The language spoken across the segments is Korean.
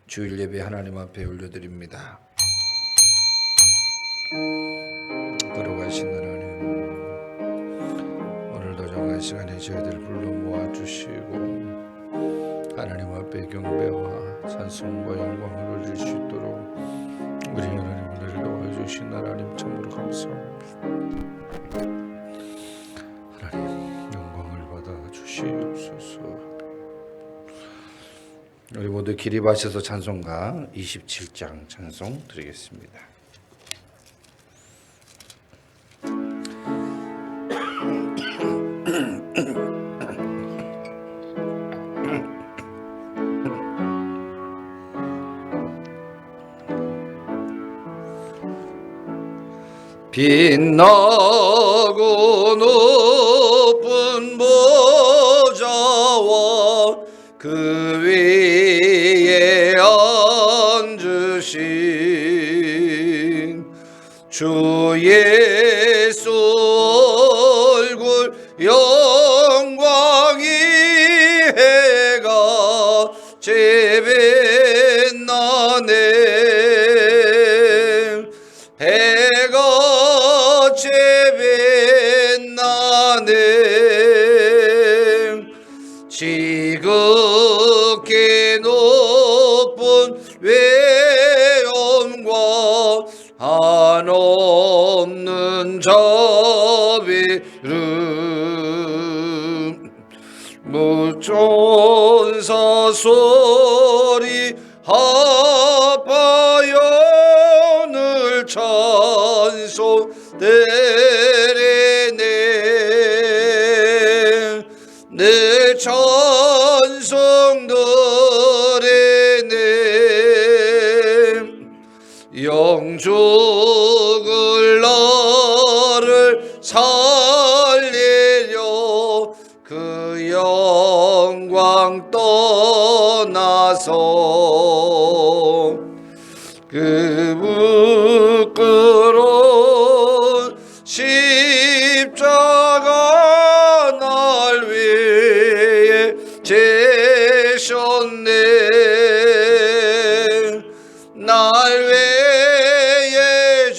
주일 예배 하나님 앞에 올려드립니다. 걸어가신 하나님, 오늘도 정한 시간에 저희들 불러 모아주시고 하나님 앞에 경배와 찬송과 영광을 올릴 수 있도록 우리 하나님을 도와주신 하나님 참으로 감사합니다. 하나님 영광을 받아 주시옵소서. 우리 모두 기립하셔서 찬송가 27장 찬송 드리겠습니다. 빛나고 높은 보좌와 그 위에 앉으신 주 예수 얼굴 영광이 해가 재빛나네. 해가 재빛나네. 지극히 높은 외연과 한없는 자비름 무천사 소리 합하여 찬송 드리네. 내 찬송 드리네. 영죽을 나를 살리려 그 영광 떠나서 그 부끄러운 십자가 날 위해 지셨네. 날 위해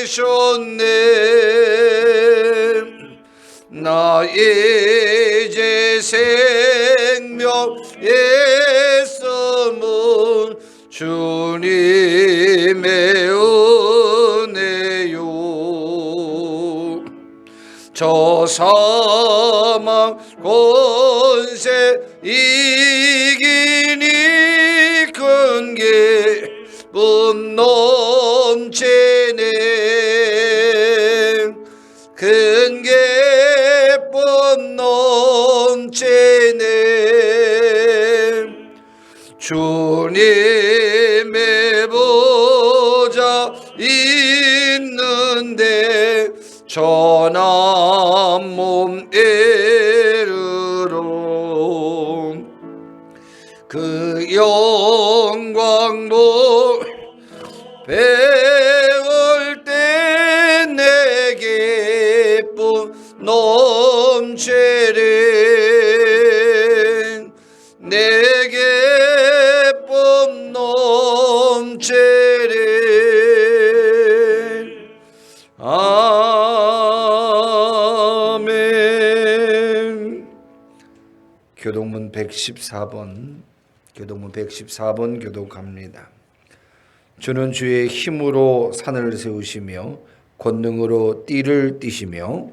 지셨네. 나 이제 생명에 있음은 주님의 은혜요. 저 사망 권세 이기니 큰 기쁨 넘치네. 큰 기쁨 넘치네. 주님의 보좌 있는데 전한 몸 이르러 그 영광 배울 때 내 기쁨 넘치리. 내 기쁨 넘치리. 아멘. 교동문 114번 교독합니다. 주는 주의 힘으로 산을 세우시며 권능으로 띠를 띠시며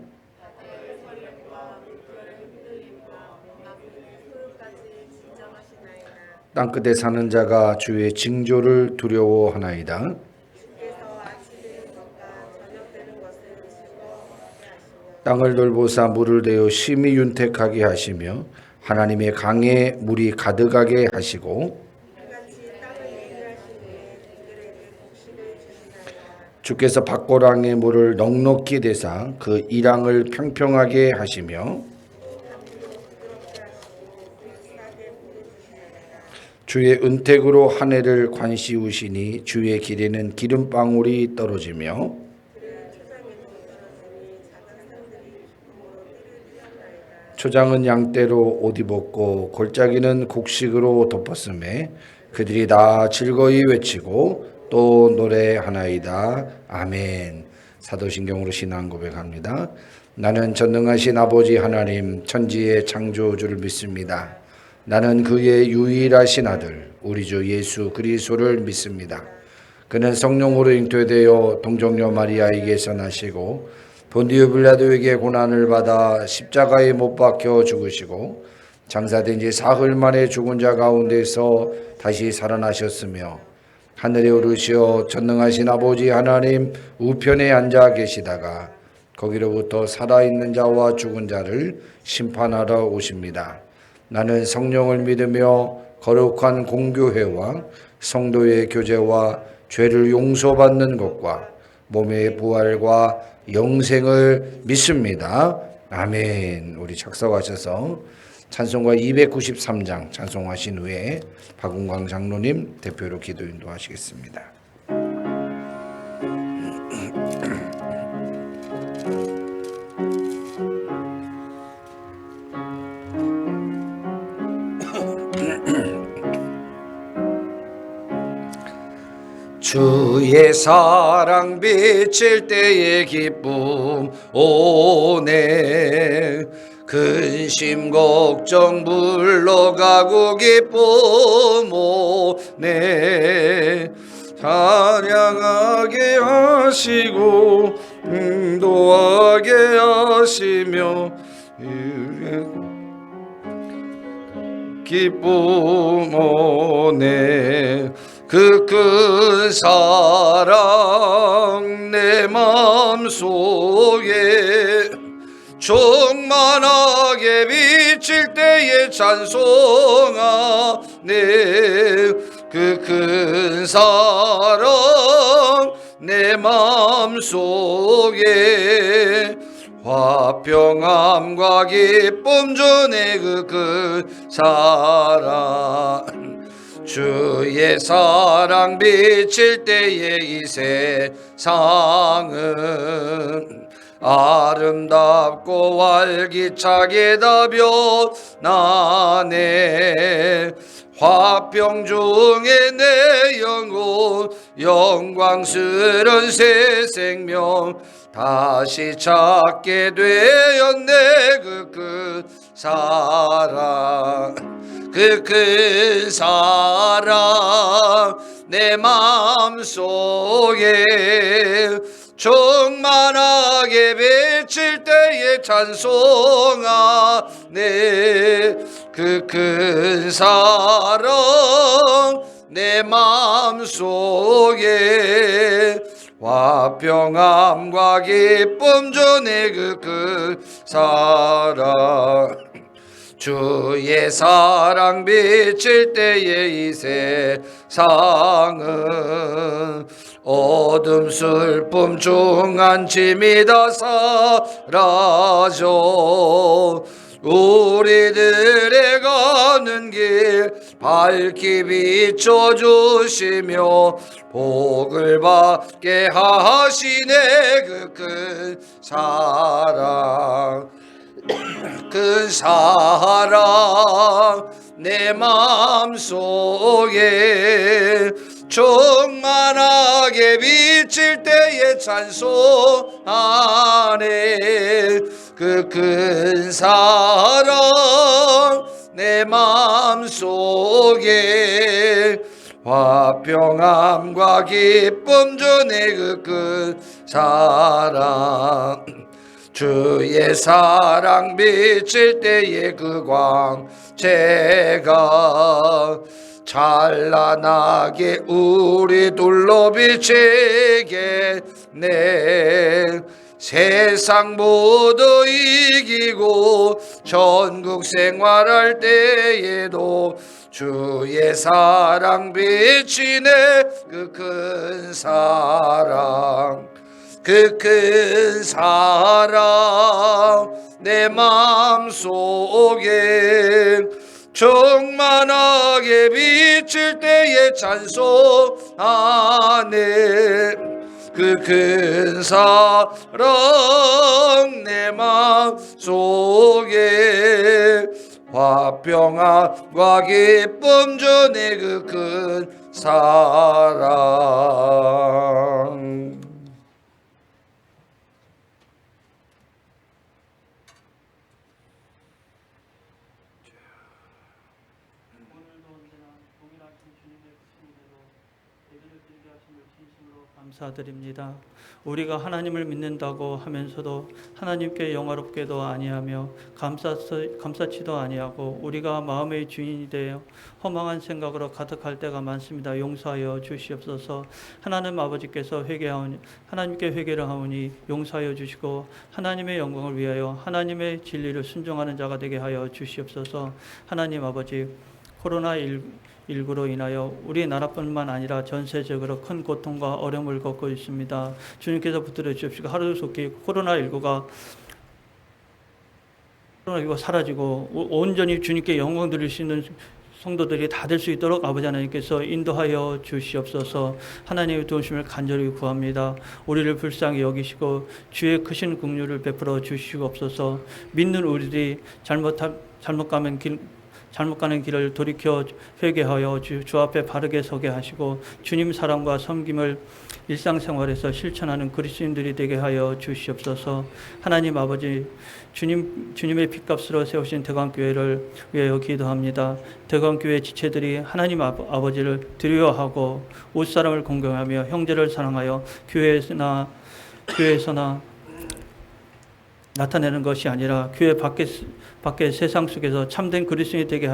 땅끝에 사는 자가 주의 징조를 두려워하나이다. 땅을 돌보사 물을 대어 심히 윤택하게 하시며 하나님의 강에 물이 가득하게 하시고 주께서 밭고랑의 물을 넉넉히 대사 그 이랑을 평평하게 하시며 주의 은택으로 한 해를 관시우시니 주의 길에는 기름방울이 떨어지며 초장은 양떼로 옷 입었고 골짜기는 곡식으로 덮었음에 그들이 다 즐거이 외치고 또 노래하나이다. 아멘. 사도신경으로 신앙 고백합니다. 나는 전능하신 아버지 하나님 천지의 창조주를 믿습니다. 나는 그의 유일하신 아들 우리 주 예수 그리스도를 믿습니다. 그는 성령으로 잉태되어 동정녀 마리아에게서 나시고 본디오 빌라도에게 고난을 받아 십자가에 못 박혀 죽으시고 장사된 지 사흘 만에 죽은 자 가운데서 다시 살아나셨으며 하늘에 오르시어 전능하신 아버지 하나님 우편에 앉아 계시다가 거기로부터 살아있는 자와 죽은 자를 심판하러 오십니다. 나는 성령을 믿으며 거룩한 공교회와 성도의 교제와 죄를 용서받는 것과 몸의 부활과 영생을 믿습니다. 아멘. 우리 작성하셔서 찬송가 293장 찬송하신 후에 박은광 장로님 대표로 기도 인도하시겠습니다. 주의 사랑 비칠 때의 기쁨 오네 근심 걱정 물러가고 기쁨 오네 찬양하게 하시고 인도하게 하시며 기쁨 오네 그 큰 사랑 내 마음속에 충만하게 비칠 때에 찬송하네 그 큰 사랑 내 마음속에 화평함과 기쁨 주네 그 큰 사랑 주의 사랑 비칠 때에 이 세상은 아름답고 활기차게 다 변하네 화평 중에 내 영혼 영광스런 새 생명 다시 찾게 되었네 그 큰 사랑 그 큰 사랑 내 마음속에 충만하게 비칠 때에 찬송하네 그 큰 사랑 내 마음속에 화평함과 기쁨 주네 그 큰 사랑 주의 사랑 비칠 때에 이 세상은 어둠 슬픔 중한 짐이 다 사라져 우리들의 가는 길 밝히 비춰주시며 복을 받게 하시네 그 큰 사랑 그 사랑 내 마음속에 충만하게 비칠 때에 찬송하네 그 큰 사랑 내 마음속에 화평함과 기쁨 주네 그 큰 사랑 주의 사랑 비칠 때에 그 광채가 찬란하게 우리 둘러 비치겠네 세상 모두 이기고 천국 생활할 때에도 주의 사랑 비치네 그 큰 사랑 그 큰 사랑 내 마음속에 충만하게 비칠 때에 찬송하네 그 큰 사랑 내 마음속에 화평함과 기쁨 주네 그 큰 사랑. 감사드립니다. 우리가 하나님을 믿는다고 하면서도 하나님께 영화롭게도 아니하며 감사치도 아니하고 우리가 마음의 주인이 되어 허망한 생각으로 가득할 때가 많습니다. 용서하여 주시옵소서. 하나님 아버지께서 하나님께 회개를 하오니 용서하여 주시고 하나님의 영광을 위하여 하나님의 진리를 순종하는 자가 되게 하여 주시옵소서. 하나님 아버지, 코로나19로 인하여 우리나라뿐만 아니라 전 세적으로 큰 고통과 어려움을 겪고 있습니다. 주님께서 붙들어 주십시오. 하루속히 코로나19가 사라지고 온전히 주님께 영광 드릴 수 있는 성도들이 다 될 수 있도록 아버지 하나님께서 인도하여 주시옵소서. 하나님의 도우심을 간절히 구합니다. 우리를 불쌍히 여기시고 주의 크신 긍휼을 베풀어 주시옵소서. 믿는 우리들이 잘못 가는 길을 돌이켜 회개하여 주 앞에 바르게 서게 하시고 주님 사랑과 섬김을 일상생활에서 실천하는 그리스도인들이 되게 하여 주시옵소서. 하나님 아버지, 주님의 핏값으로 세우신 대광교회를 위하여 기도합니다. 대광교회 지체들이 하나님 아버지를 두려워하고 옷사람을 공경하며 형제를 사랑하여 교회에서나 나타내는 것이 아니라 교회 밖에 세상 속에서 참된 그리스도인이 되게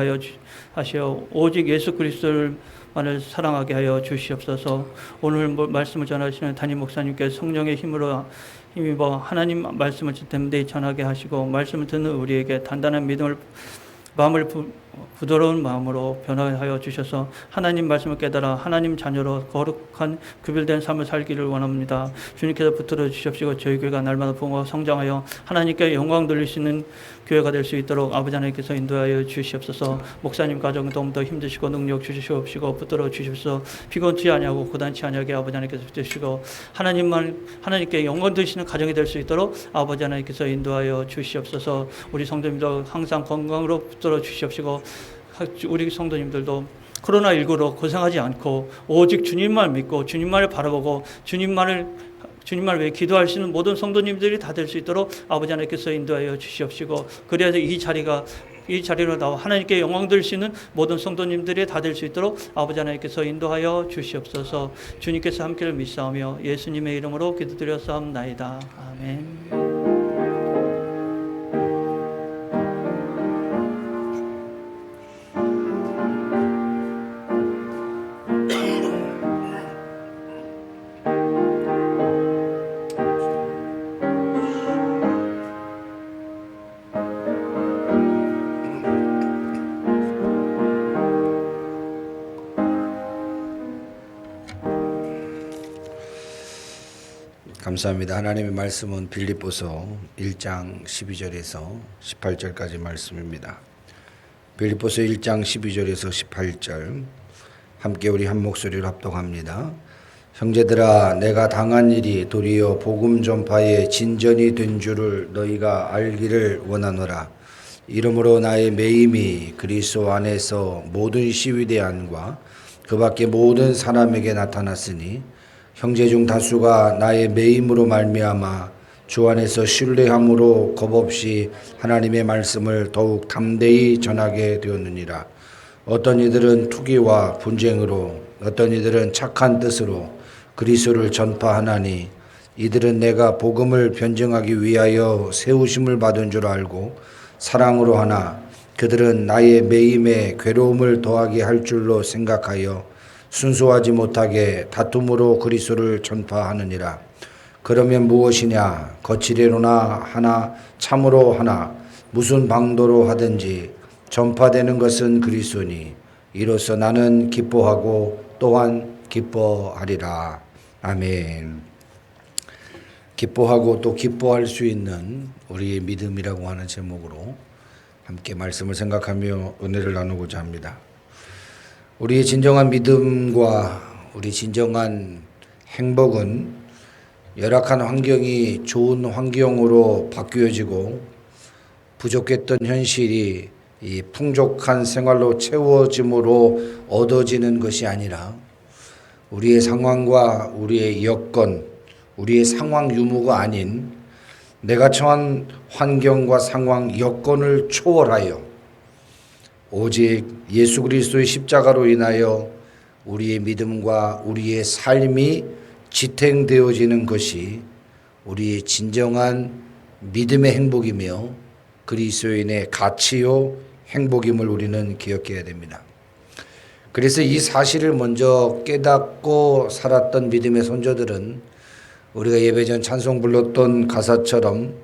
하시어 오직 예수 그리스도만을 사랑하게 하여 주시옵소서. 오늘 말씀을 전하시는 담임 목사님께 성령의 힘입어 하나님 말씀을 됨대히 전하게 하시고 말씀을 듣는 우리에게 단단한 마음을 부드러운 마음으로 변화하여 주셔서 하나님 말씀을 깨달아 하나님 자녀로 거룩한 구별된 삶을 살기를 원합니다. 주님께서 붙들어 주십시오. 저희 교회가 날마다 부흥하고 성장하여 하나님께 영광 돌릴 수 있는 교회가 될 수 있도록 아버지 하나님께서 인도하여 주시옵소서. 목사님 가정 너무더 힘드시고 능력 주시옵시고 붙들어 주십시오. 피곤치 아니하고 고단치 아니하게 아버지 하나님께서 붙드시고 하나님께 영광 드리시는 가정이 될 수 있도록 아버지 하나님께서 인도하여 주시옵소서. 우리 성도님도 항상 건강으로 붙들어 주시옵시고 우리 성도님들도 코로나19로 고생하지 않고 오직 주님만 믿고 주님만을 바라보고 주님만을 위해 기도할 수 있는 모든 성도님들이 다 될 수 있도록 아버지 하나님께서 인도하여 주시옵시고 그래야 이 자리로 나와 하나님께 영광 드릴 수 있는 모든 성도님들이 다 될 수 있도록 아버지 하나님께서 인도하여 주시옵소서. 주님께서 함께를 믿사오며 예수님의 이름으로 기도드렸사옵나이다. 아멘. 감사합니다. 하나님의 말씀은 빌립보서 1장 12절에서 18절까지 말씀입니다. 빌립보서 1장 12절에서 18절 함께 우리 한 목소리로 합독합니다. 형제들아, 내가 당한 일이 도리어 복음 전파의 진전이 된 줄을 너희가 알기를 원하노라. 이러므로 나의 매임이 그리스도 안에서 모든 시위대 안과 그 밖에 모든 사람에게 나타났으니 형제 중 다수가 나의 매임으로 말미암아 주 안에서 신뢰함으로 겁없이 하나님의 말씀을 더욱 담대히 전하게 되었느니라. 어떤 이들은 투기와 분쟁으로, 어떤 이들은 착한 뜻으로 그리스도를 전파하나니 이들은 내가 복음을 변증하기 위하여 세우심을 받은 줄 알고 사랑으로 하나 그들은 나의 매임에 괴로움을 더하게 할 줄로 생각하여 순수하지 못하게 다툼으로 그리스도를 전파하느니라. 그러면 무엇이냐? 거칠애로나 하나 참으로 하나 무슨 방도로 하든지 전파되는 것은 그리스도니 이로써 나는 기뻐하고 또한 기뻐하리라. 아멘. 기뻐하고 또 기뻐할 수 있는 우리의 믿음이라고 하는 제목으로 함께 말씀을 생각하며 은혜를 나누고자 합니다. 우리의 진정한 믿음과 우리 진정한 행복은 열악한 환경이 좋은 환경으로 바뀌어지고 부족했던 현실이 이 풍족한 생활로 채워짐으로 얻어지는 것이 아니라 우리의 상황과 우리의 여건, 우리의 상황 유무가 아닌 내가 처한 환경과 상황, 여건을 초월하여 오직 예수 그리스도의 십자가로 인하여 우리의 믿음과 우리의 삶이 지탱되어지는 것이 우리의 진정한 믿음의 행복이며 그리스도인의 가치요 행복임을 우리는 기억해야 됩니다. 그래서 이 사실을 먼저 깨닫고 살았던 믿음의 선조들은 우리가 예배전 찬송 불렀던 가사처럼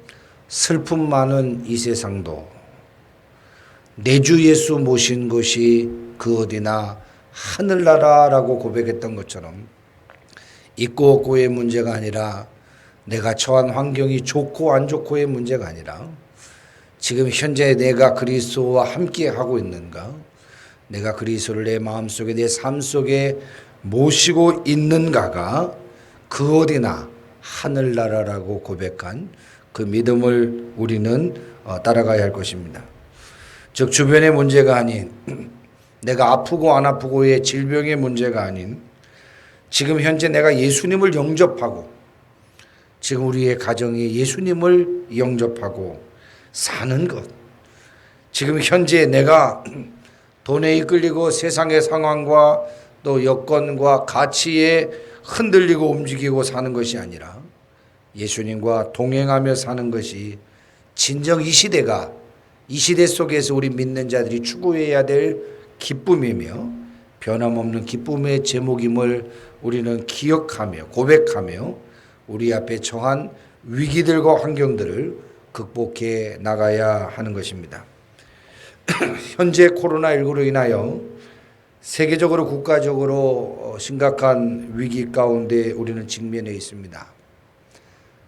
슬픔 많은 이 세상도 내 주 예수 모신 것이 그 어디나 하늘나라라고 고백했던 것처럼 있고 없고의 문제가 아니라 내가 처한 환경이 좋고 안 좋고의 문제가 아니라 지금 현재 내가 그리스도와 함께 하고 있는가, 내가 그리스도를 내 마음속에 내 삶 속에 모시고 있는가가 그 어디나 하늘나라라고 고백한 그 믿음을 우리는 따라가야 할 것입니다. 즉 주변의 문제가 아닌 내가 아프고 안 아프고의 질병의 문제가 아닌 지금 현재 내가 예수님을 영접하고 지금 우리의 가정이 예수님을 영접하고 사는 것, 지금 현재 내가 돈에 이끌리고 세상의 상황과 또 여건과 가치에 흔들리고 움직이고 사는 것이 아니라 예수님과 동행하며 사는 것이 진정 이 시대 속에서 우리 믿는 자들이 추구해야 될 기쁨이며 변함없는 기쁨의 제목임을 우리는 기억하며 고백하며 우리 앞에 처한 위기들과 환경들을 극복해 나가야 하는 것입니다. 현재 코로나19로 인하여 세계적으로 국가적으로 심각한 위기 가운데 우리는 직면해 있습니다.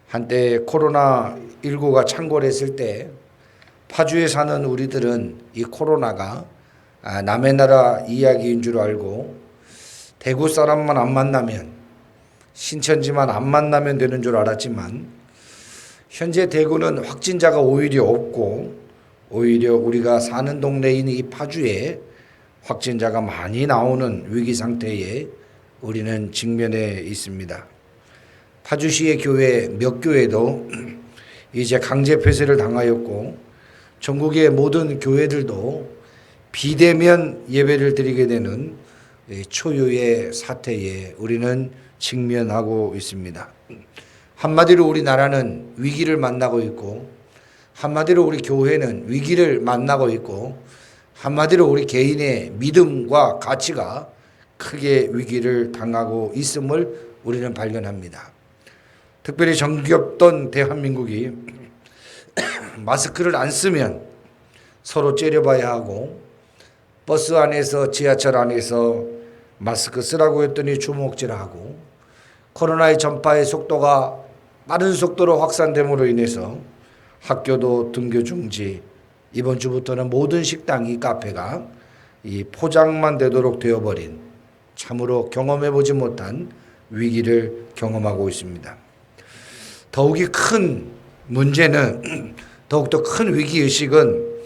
한때 코로나19가 창궐했을 때 파주에 사는 우리들은 이 코로나가 남의 나라 이야기인 줄 알고 대구 사람만 안 만나면, 신천지만 안 만나면 되는 줄 알았지만 현재 대구는 확진자가 오히려 없고 오히려 우리가 사는 동네인 이 파주에 확진자가 많이 나오는 위기 상태에 우리는 직면해 있습니다. 파주시의 교회 몇 교회도 이제 강제 폐쇄를 당하였고 전국의 모든 교회들도 비대면 예배를 드리게 되는 초유의 사태에 우리는 직면하고 있습니다. 한마디로 우리나라는 위기를 만나고 있고 한마디로 우리 교회는 위기를 만나고 있고 한마디로 우리 개인의 믿음과 가치가 크게 위기를 당하고 있음을 우리는 발견합니다. 특별히 정겹던 대한민국이 마스크를 안 쓰면 서로 째려봐야 하고 버스 안에서 지하철 안에서 마스크 쓰라고 했더니 주먹질하고 코로나의 전파의 속도가 빠른 속도로 확산됨으로 인해서 학교도 등교 중지, 이번 주부터는 모든 식당이 카페가 이 포장만 되도록 되어버린 참으로 경험해보지 못한 위기를 경험하고 있습니다. 더욱이 큰 문제는 더욱더 큰 위기의식은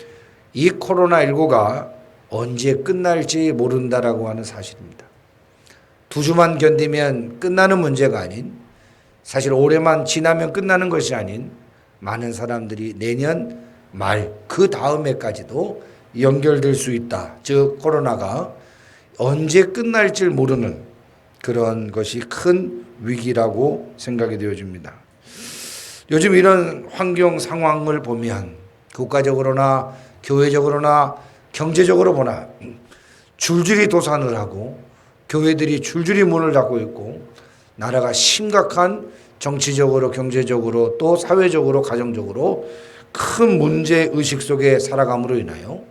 이 코로나19가 언제 끝날지 모른다라고 하는 사실입니다. 2주만 견디면 끝나는 문제가 아닌, 사실 올해만 지나면 끝나는 것이 아닌 많은 사람들이 내년 말 그 다음 해까지도 연결될 수 있다. 즉 코로나가 언제 끝날지 모르는 그런 것이 큰 위기라고 생각이 되어집니다. 요즘 이런 환경 상황을 보면 국가적으로나 교회적으로나 경제적으로 보나 줄줄이 도산을 하고 교회들이 줄줄이 문을 닫고 있고 나라가 심각한 정치적으로 경제적으로 또 사회적으로 가정적으로 큰 문제의식 속에 살아감으로 인하여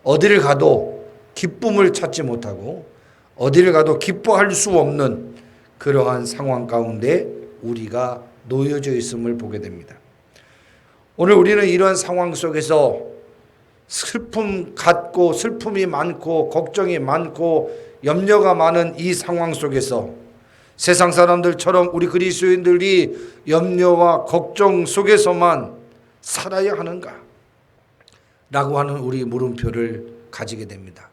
어디를 가도 기쁨을 찾지 못하고 어디를 가도 기뻐할 수 없는 그러한 상황 가운데 우리가 놓여져 있음을 보게 됩니다. 오늘 우리는 이러한 상황 속에서 슬픔 갖고 슬픔이 많고 걱정이 많고 염려가 많은 이 상황 속에서 세상 사람들처럼 우리 그리스도인들이 염려와 걱정 속에서만 살아야 하는가? 라고 하는 우리 물음표를 가지게 됩니다.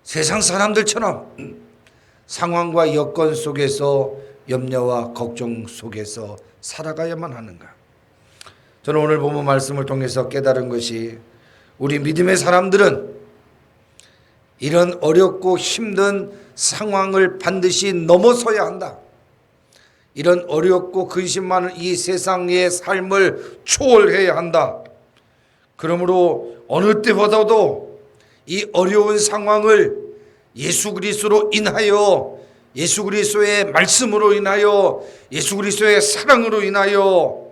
세상 사람들처럼 상황과 여건 속에서 염려와 걱정 속에서 살아가야만 하는가? 저는 오늘 본문 말씀을 통해서 깨달은 것이 우리 믿음의 사람들은 이런 어렵고 힘든 상황을 반드시 넘어서야 한다. 이런 어렵고 근심 많은 이 세상의 삶을 초월해야 한다. 그러므로 어느 때보다도 이 어려운 상황을 예수 그리스도로 인하여, 예수 그리스도의 말씀으로 인하여, 예수 그리스도의 사랑으로 인하여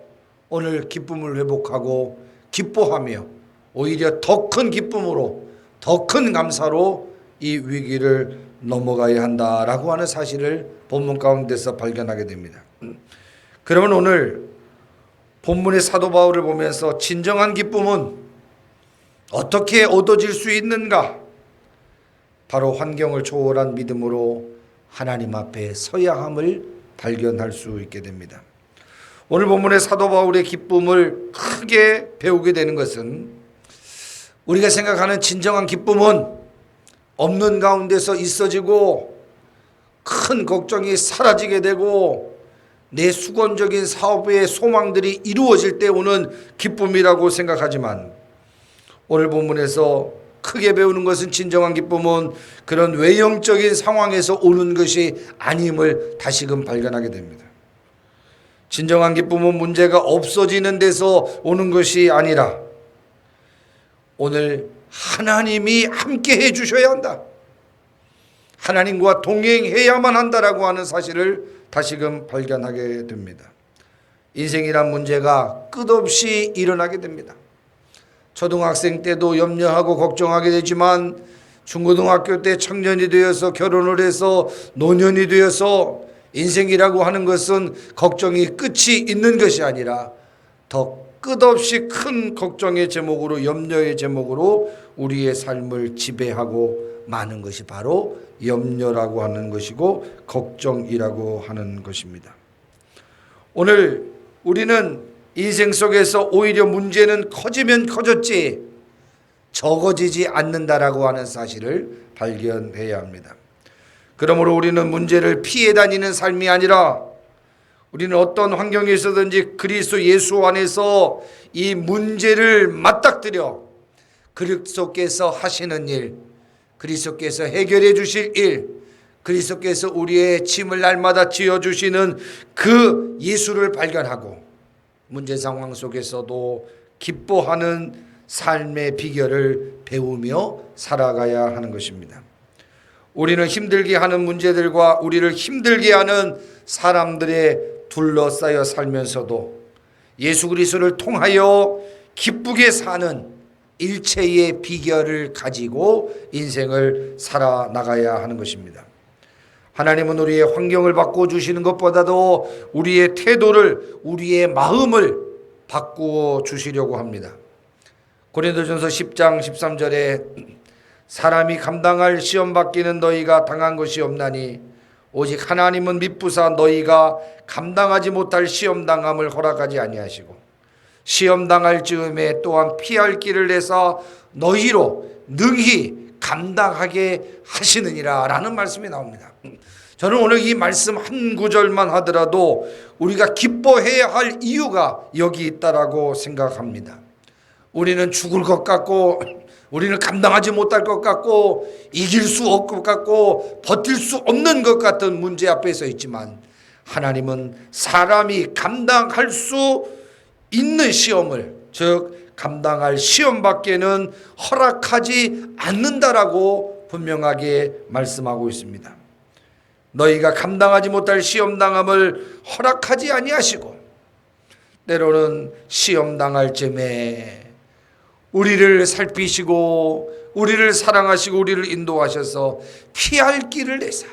오늘 기쁨을 회복하고 기뻐하며 오히려 더 큰 기쁨으로, 더 큰 감사로 이 위기를 넘어가야 한다라고 하는 사실을 본문 가운데서 발견하게 됩니다. 그러면 오늘 본문의 사도 바울을 보면서 진정한 기쁨은 어떻게 얻어질 수 있는가? 바로 환경을 초월한 믿음으로 하나님 앞에 서야 함을 발견할 수 있게 됩니다. 오늘 본문의 사도 바울의 기쁨을 크게 배우게 되는 것은 우리가 생각하는 진정한 기쁨은 없는 가운데서 있어지고 큰 걱정이 사라지게 되고 내 수건적인 사업의 소망들이 이루어질 때 오는 기쁨이라고 생각하지만 오늘 본문에서 크게 배우는 것은 진정한 기쁨은 그런 외형적인 상황에서 오는 것이 아님을 다시금 발견하게 됩니다. 진정한 기쁨은 문제가 없어지는 데서 오는 것이 아니라 오늘 하나님이 함께 해 주셔야 한다. 하나님과 동행해야만 한다라고 하는 사실을 다시금 발견하게 됩니다. 인생이란 문제가 끝없이 일어나게 됩니다. 초등학생 때도 염려하고 걱정하게 되지만 중고등학교 때 청년이 되어서 결혼을 해서 노년이 되어서 인생이라고 하는 것은 걱정이 끝이 있는 것이 아니라 더 끝없이 큰 걱정의 제목으로, 염려의 제목으로 우리의 삶을 지배하고 마는 것이 바로 염려라고 하는 것이고 걱정이라고 하는 것입니다. 오늘 우리는 인생 속에서 오히려 문제는 커지면 커졌지 적어지지 않는다라고 하는 사실을 발견해야 합니다. 그러므로 우리는 문제를 피해 다니는 삶이 아니라 우리는 어떤 환경에 있어든지 그리스도 예수 안에서 이 문제를 맞닥뜨려 그리스도께서 하시는 일, 그리스도께서 해결해 주실 일, 그리스도께서 우리의 짐을 날마다 지어주시는 그 예수를 발견하고 문제 상황 속에서도 기뻐하는 삶의 비결을 배우며 살아가야 하는 것입니다. 우리는 힘들게 하는 문제들과 우리를 힘들게 하는 사람들의 둘러싸여 살면서도 예수 그리스도를 통하여 기쁘게 사는 일체의 비결을 가지고 인생을 살아나가야 하는 것입니다. 하나님은 우리의 환경을 바꿔주시는 것보다도 우리의 태도를, 우리의 마음을 바꾸어 주시려고 합니다. 고린도전서 10장 13절에 사람이 감당할 시험 받기는 너희가 당한 것이 없나니 오직 하나님은 미쁘사 너희가 감당하지 못할 시험 당함을 허락하지 아니하시고 시험 당할 즈음에 또한 피할 길을 내사 너희로 능히 감당하게 하시느니라 라는 말씀이 나옵니다. 저는 오늘 이 말씀 한 구절만 하더라도 우리가 기뻐해야 할 이유가 여기 있다라고 생각합니다. 우리는 죽을 것 같고 우리는 감당하지 못할 것 같고 이길 수 없을 것 같고 버틸 수 없는 것 같은 문제 앞에 서 있지만 하나님은 사람이 감당할 수 있는 시험을, 즉 감당할 시험밖에는 허락하지 않는다라고 분명하게 말씀하고 있습니다. 너희가 감당하지 못할 시험당함을 허락하지 아니하시고 때로는 시험당할 즈음에 우리를 살피시고 우리를 사랑하시고 우리를 인도하셔서 피할 길을 내사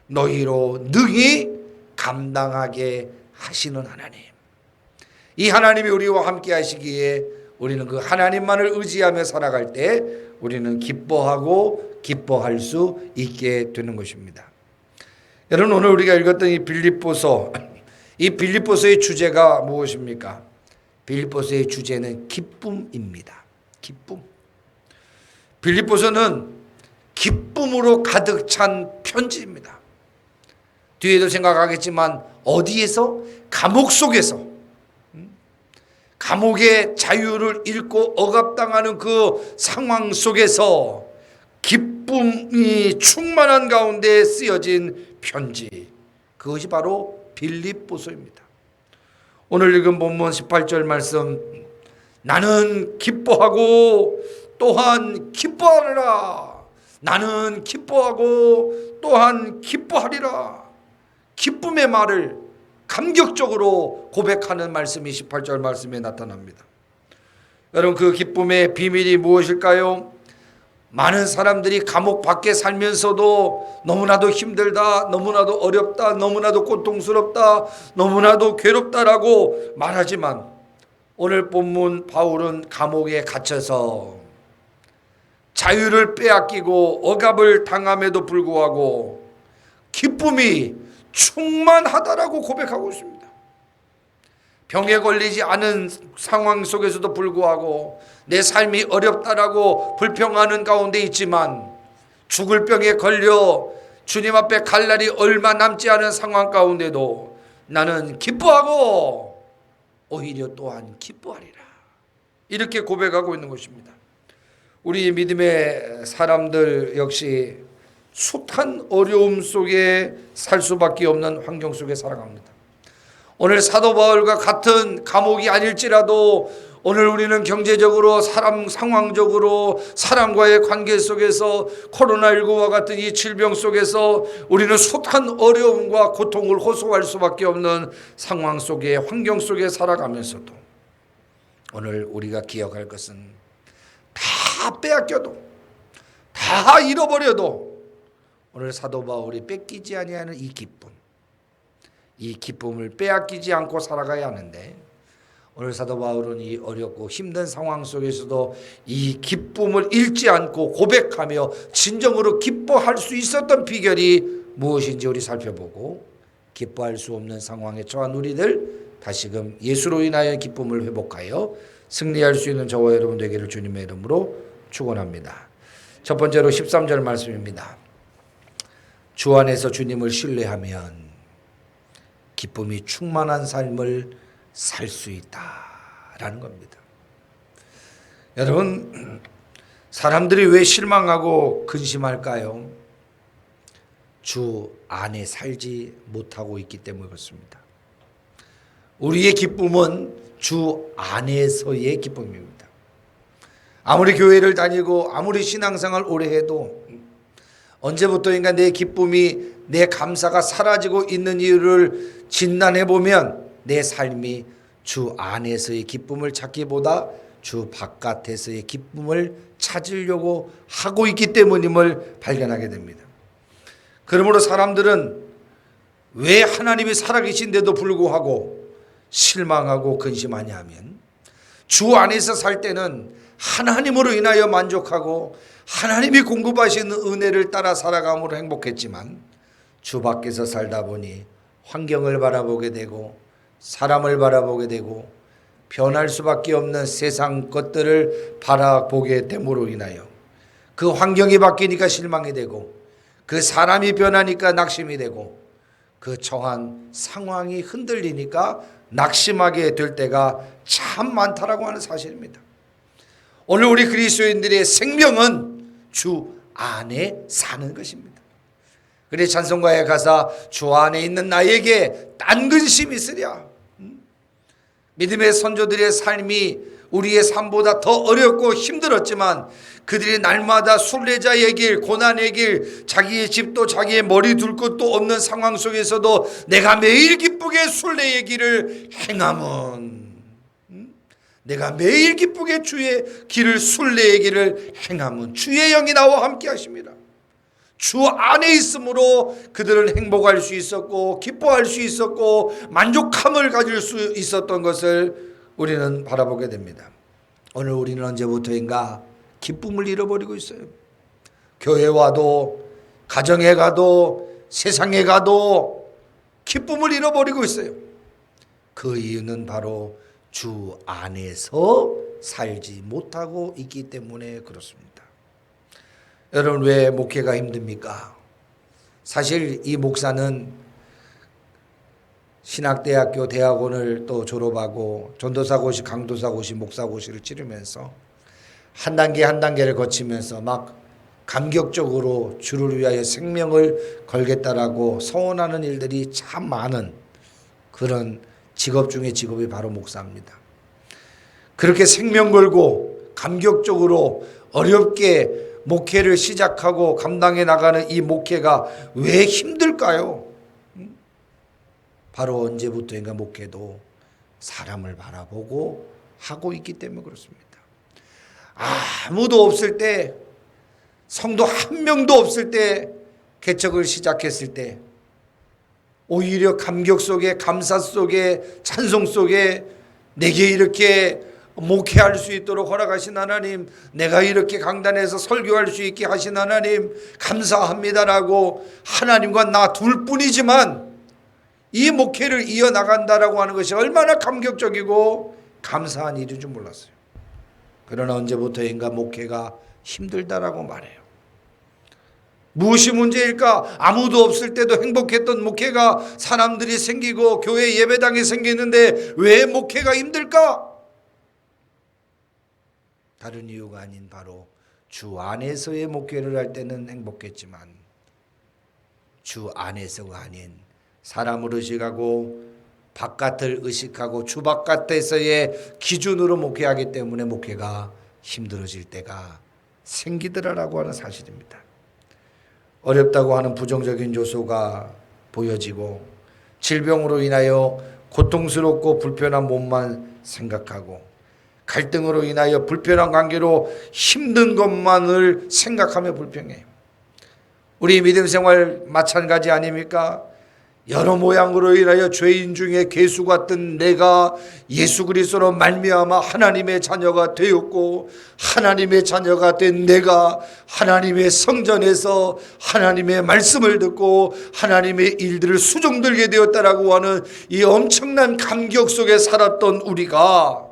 너희로 능히 감당하게 하시는 하나님, 이 하나님이 우리와 함께 하시기에 우리는 그 하나님만을 의지하며 살아갈 때 우리는 기뻐하고 기뻐할 수 있게 되는 것입니다. 여러분, 오늘 우리가 읽었던 이 빌립보서의 주제가 무엇입니까? 빌립보서의 주제는 기쁨입니다. 기쁨. 빌립보서는 기쁨으로 가득 찬 편지입니다. 뒤에도 생각하겠지만 어디에서? 감옥 속에서, 감옥의 자유를 잃고 억압당하는 그 상황 속에서 기쁨이 충만한 가운데 쓰여진 편지, 그것이 바로 빌립보서입니다. 오늘 읽은 본문 18절 말씀, 나는 기뻐하고 또한 기뻐하리라. 나는 기뻐하고 또한 기뻐하리라. 기쁨의 말을 감격적으로 고백하는 말씀이 18절 말씀에 나타납니다. 여러분, 그 기쁨의 비밀이 무엇일까요? 많은 사람들이 감옥 밖에 살면서도 너무나도 힘들다, 너무나도 어렵다, 너무나도 고통스럽다, 너무나도 괴롭다라고 말하지만 오늘 본문 바울은 감옥에 갇혀서 자유를 빼앗기고 억압을 당함에도 불구하고 기쁨이 충만하다라고 고백하고 있습니다. 병에 걸리지 않은 상황 속에서도 불구하고 내 삶이 어렵다라고 불평하는 가운데 있지만 죽을 병에 걸려 주님 앞에 갈 날이 얼마 남지 않은 상황 가운데도 나는 기뻐하고 오히려 또한 기뻐하리라. 이렇게 고백하고 있는 것입니다. 우리 믿음의 사람들 역시 숱한 어려움 속에 살 수밖에 없는 환경 속에 살아갑니다. 오늘 사도 바울과 같은 감옥이 아닐지라도 오늘 우리는 경제적으로, 상황적으로, 사람과의 관계 속에서, 코로나19와 같은 이 질병 속에서 우리는 숱한 어려움과 고통을 호소할 수밖에 없는 상황 속에, 환경 속에 살아가면서도 오늘 우리가 기억할 것은 다 빼앗겨도, 다 잃어버려도 오늘 사도 바울이 뺏기지 아니하는 이 기쁨, 이 기쁨을 빼앗기지 않고 살아가야 하는데, 오늘 사도 바울은 이 어렵고 힘든 상황 속에서도 이 기쁨을 잃지 않고 고백하며 진정으로 기뻐할 수 있었던 비결이 무엇인지 우리 살펴보고, 기뻐할 수 없는 상황에 처한 우리들 다시금 예수로 인하여 기쁨을 회복하여 승리할 수 있는 저와 여러분 되기를 주님의 이름으로 축원합니다. 첫 번째로 13절 말씀입니다. 주 안에서 주님을 신뢰하면 기쁨이 충만한 삶을 살 수 있다라는 겁니다. 여러분, 사람들이 왜 실망하고 근심할까요? 주 안에 살지 못하고 있기 때문에 그렇습니다. 우리의 기쁨은 주 안에서의 기쁨입니다. 아무리 교회를 다니고 아무리 신앙생활 오래 해도 언제부터인가 내 기쁨이, 내 감사가 사라지고 있는 이유를 진단해 보면 내 삶이 주 안에서의 기쁨을 찾기보다 주 바깥에서의 기쁨을 찾으려고 하고 있기 때문임을 발견하게 됩니다. 그러므로 사람들은 왜 하나님이 살아계신데도 불구하고 실망하고 근심하냐 하면, 주 안에서 살 때는 하나님으로 인하여 만족하고 하나님이 공급하시는 은혜를 따라 살아감으로 행복했지만, 주 밖에서 살다 보니 환경을 바라보게 되고 사람을 바라보게 되고 변할 수밖에 없는 세상 것들을 바라보게 됨으로 인하여 그 환경이 바뀌니까 실망이 되고, 그 사람이 변하니까 낙심이 되고, 그 처한 상황이 흔들리니까 낙심하게 될 때가 참 많다라고 하는 사실입니다. 오늘 우리 그리스도인들의 생명은 주 안에 사는 것입니다. 그래서 찬송가에 가사 주 안에 있는 나에게 딴 근심이 있으랴. 믿음의 선조들의 삶이 우리의 삶보다 더 어렵고 힘들었지만 그들이 날마다 순례자의 길, 고난의 길, 자기의 집도 자기의 머리 둘 곳도 없는 상황 속에서도 내가 매일 기쁘게 순례의 길을 행함은, 내가 매일 기쁘게 주의 길을, 순례의 길을 행함은 주의 영이 나와 함께 하십니다. 주 안에 있으므로 그들은 행복할 수 있었고 기뻐할 수 있었고 만족함을 가질 수 있었던 것을 우리는 바라보게 됩니다. 오늘 우리는 언제부터인가 기쁨을 잃어버리고 있어요. 교회 와도, 가정에 가도, 세상에 가도 기쁨을 잃어버리고 있어요. 그 이유는 바로 주 안에서 살지 못하고 있기 때문에 그렇습니다. 여러분, 왜 목회가 힘듭니까? 사실 이 목사는 신학대학교 대학원을 또 졸업하고 전도사고시, 강도사고시, 목사고시를 치르면서 한 단계 한 단계를 거치면서 막 감격적으로 주를 위하여 생명을 걸겠다라고 서원하는 일들이 참 많은 그런 직업 중에 직업이 바로 목사입니다. 그렇게 생명 걸고 감격적으로 어렵게 목회를 시작하고 감당해 나가는 이 목회가 왜 힘들까요? 바로 언제부터인가 목회도 사람을 바라보고 하고 있기 때문에 그렇습니다. 아무도 없을 때, 성도 한 명도 없을 때 개척을 시작했을 때 오히려 감격 속에, 감사 속에, 찬송 속에 내게 이렇게 목회할 수 있도록 허락하신 하나님, 내가 이렇게 강단에서 설교할 수 있게 하신 하나님 감사합니다라고 하나님과 나 둘뿐이지만 이 목회를 이어나간다라고 하는 것이 얼마나 감격적이고 감사한 일인 줄 몰랐어요. 그러나 언제부터인가 목회가 힘들다라고 말해요. 무엇이 문제일까? 아무도 없을 때도 행복했던 목회가 사람들이 생기고 교회 예배당이 생기는데 왜 목회가 힘들까? 다른 이유가 아닌 바로 주 안에서의 목회를 할 때는 행복했지만 주 안에서가 아닌 사람을 의식하고 바깥을 의식하고 주 바깥에서의 기준으로 목회하기 때문에 목회가 힘들어질 때가 생기더라라고 하는 사실입니다. 어렵다고 하는 부정적인 요소가 보여지고 질병으로 인하여 고통스럽고 불편한 몸만 생각하고 갈등으로 인하여 불편한 관계로 힘든 것만을 생각하며 불평해요. 우리 믿음 생활 마찬가지 아닙니까? 여러 모양으로 인하여 죄인 중에 괴수 같은 내가 예수 그리스도로 말미암아 하나님의 자녀가 되었고 하나님의 자녀가 된 내가 하나님의 성전에서 하나님의 말씀을 듣고 하나님의 일들을 수종들게 되었다라고 하는 이 엄청난 감격 속에 살았던 우리가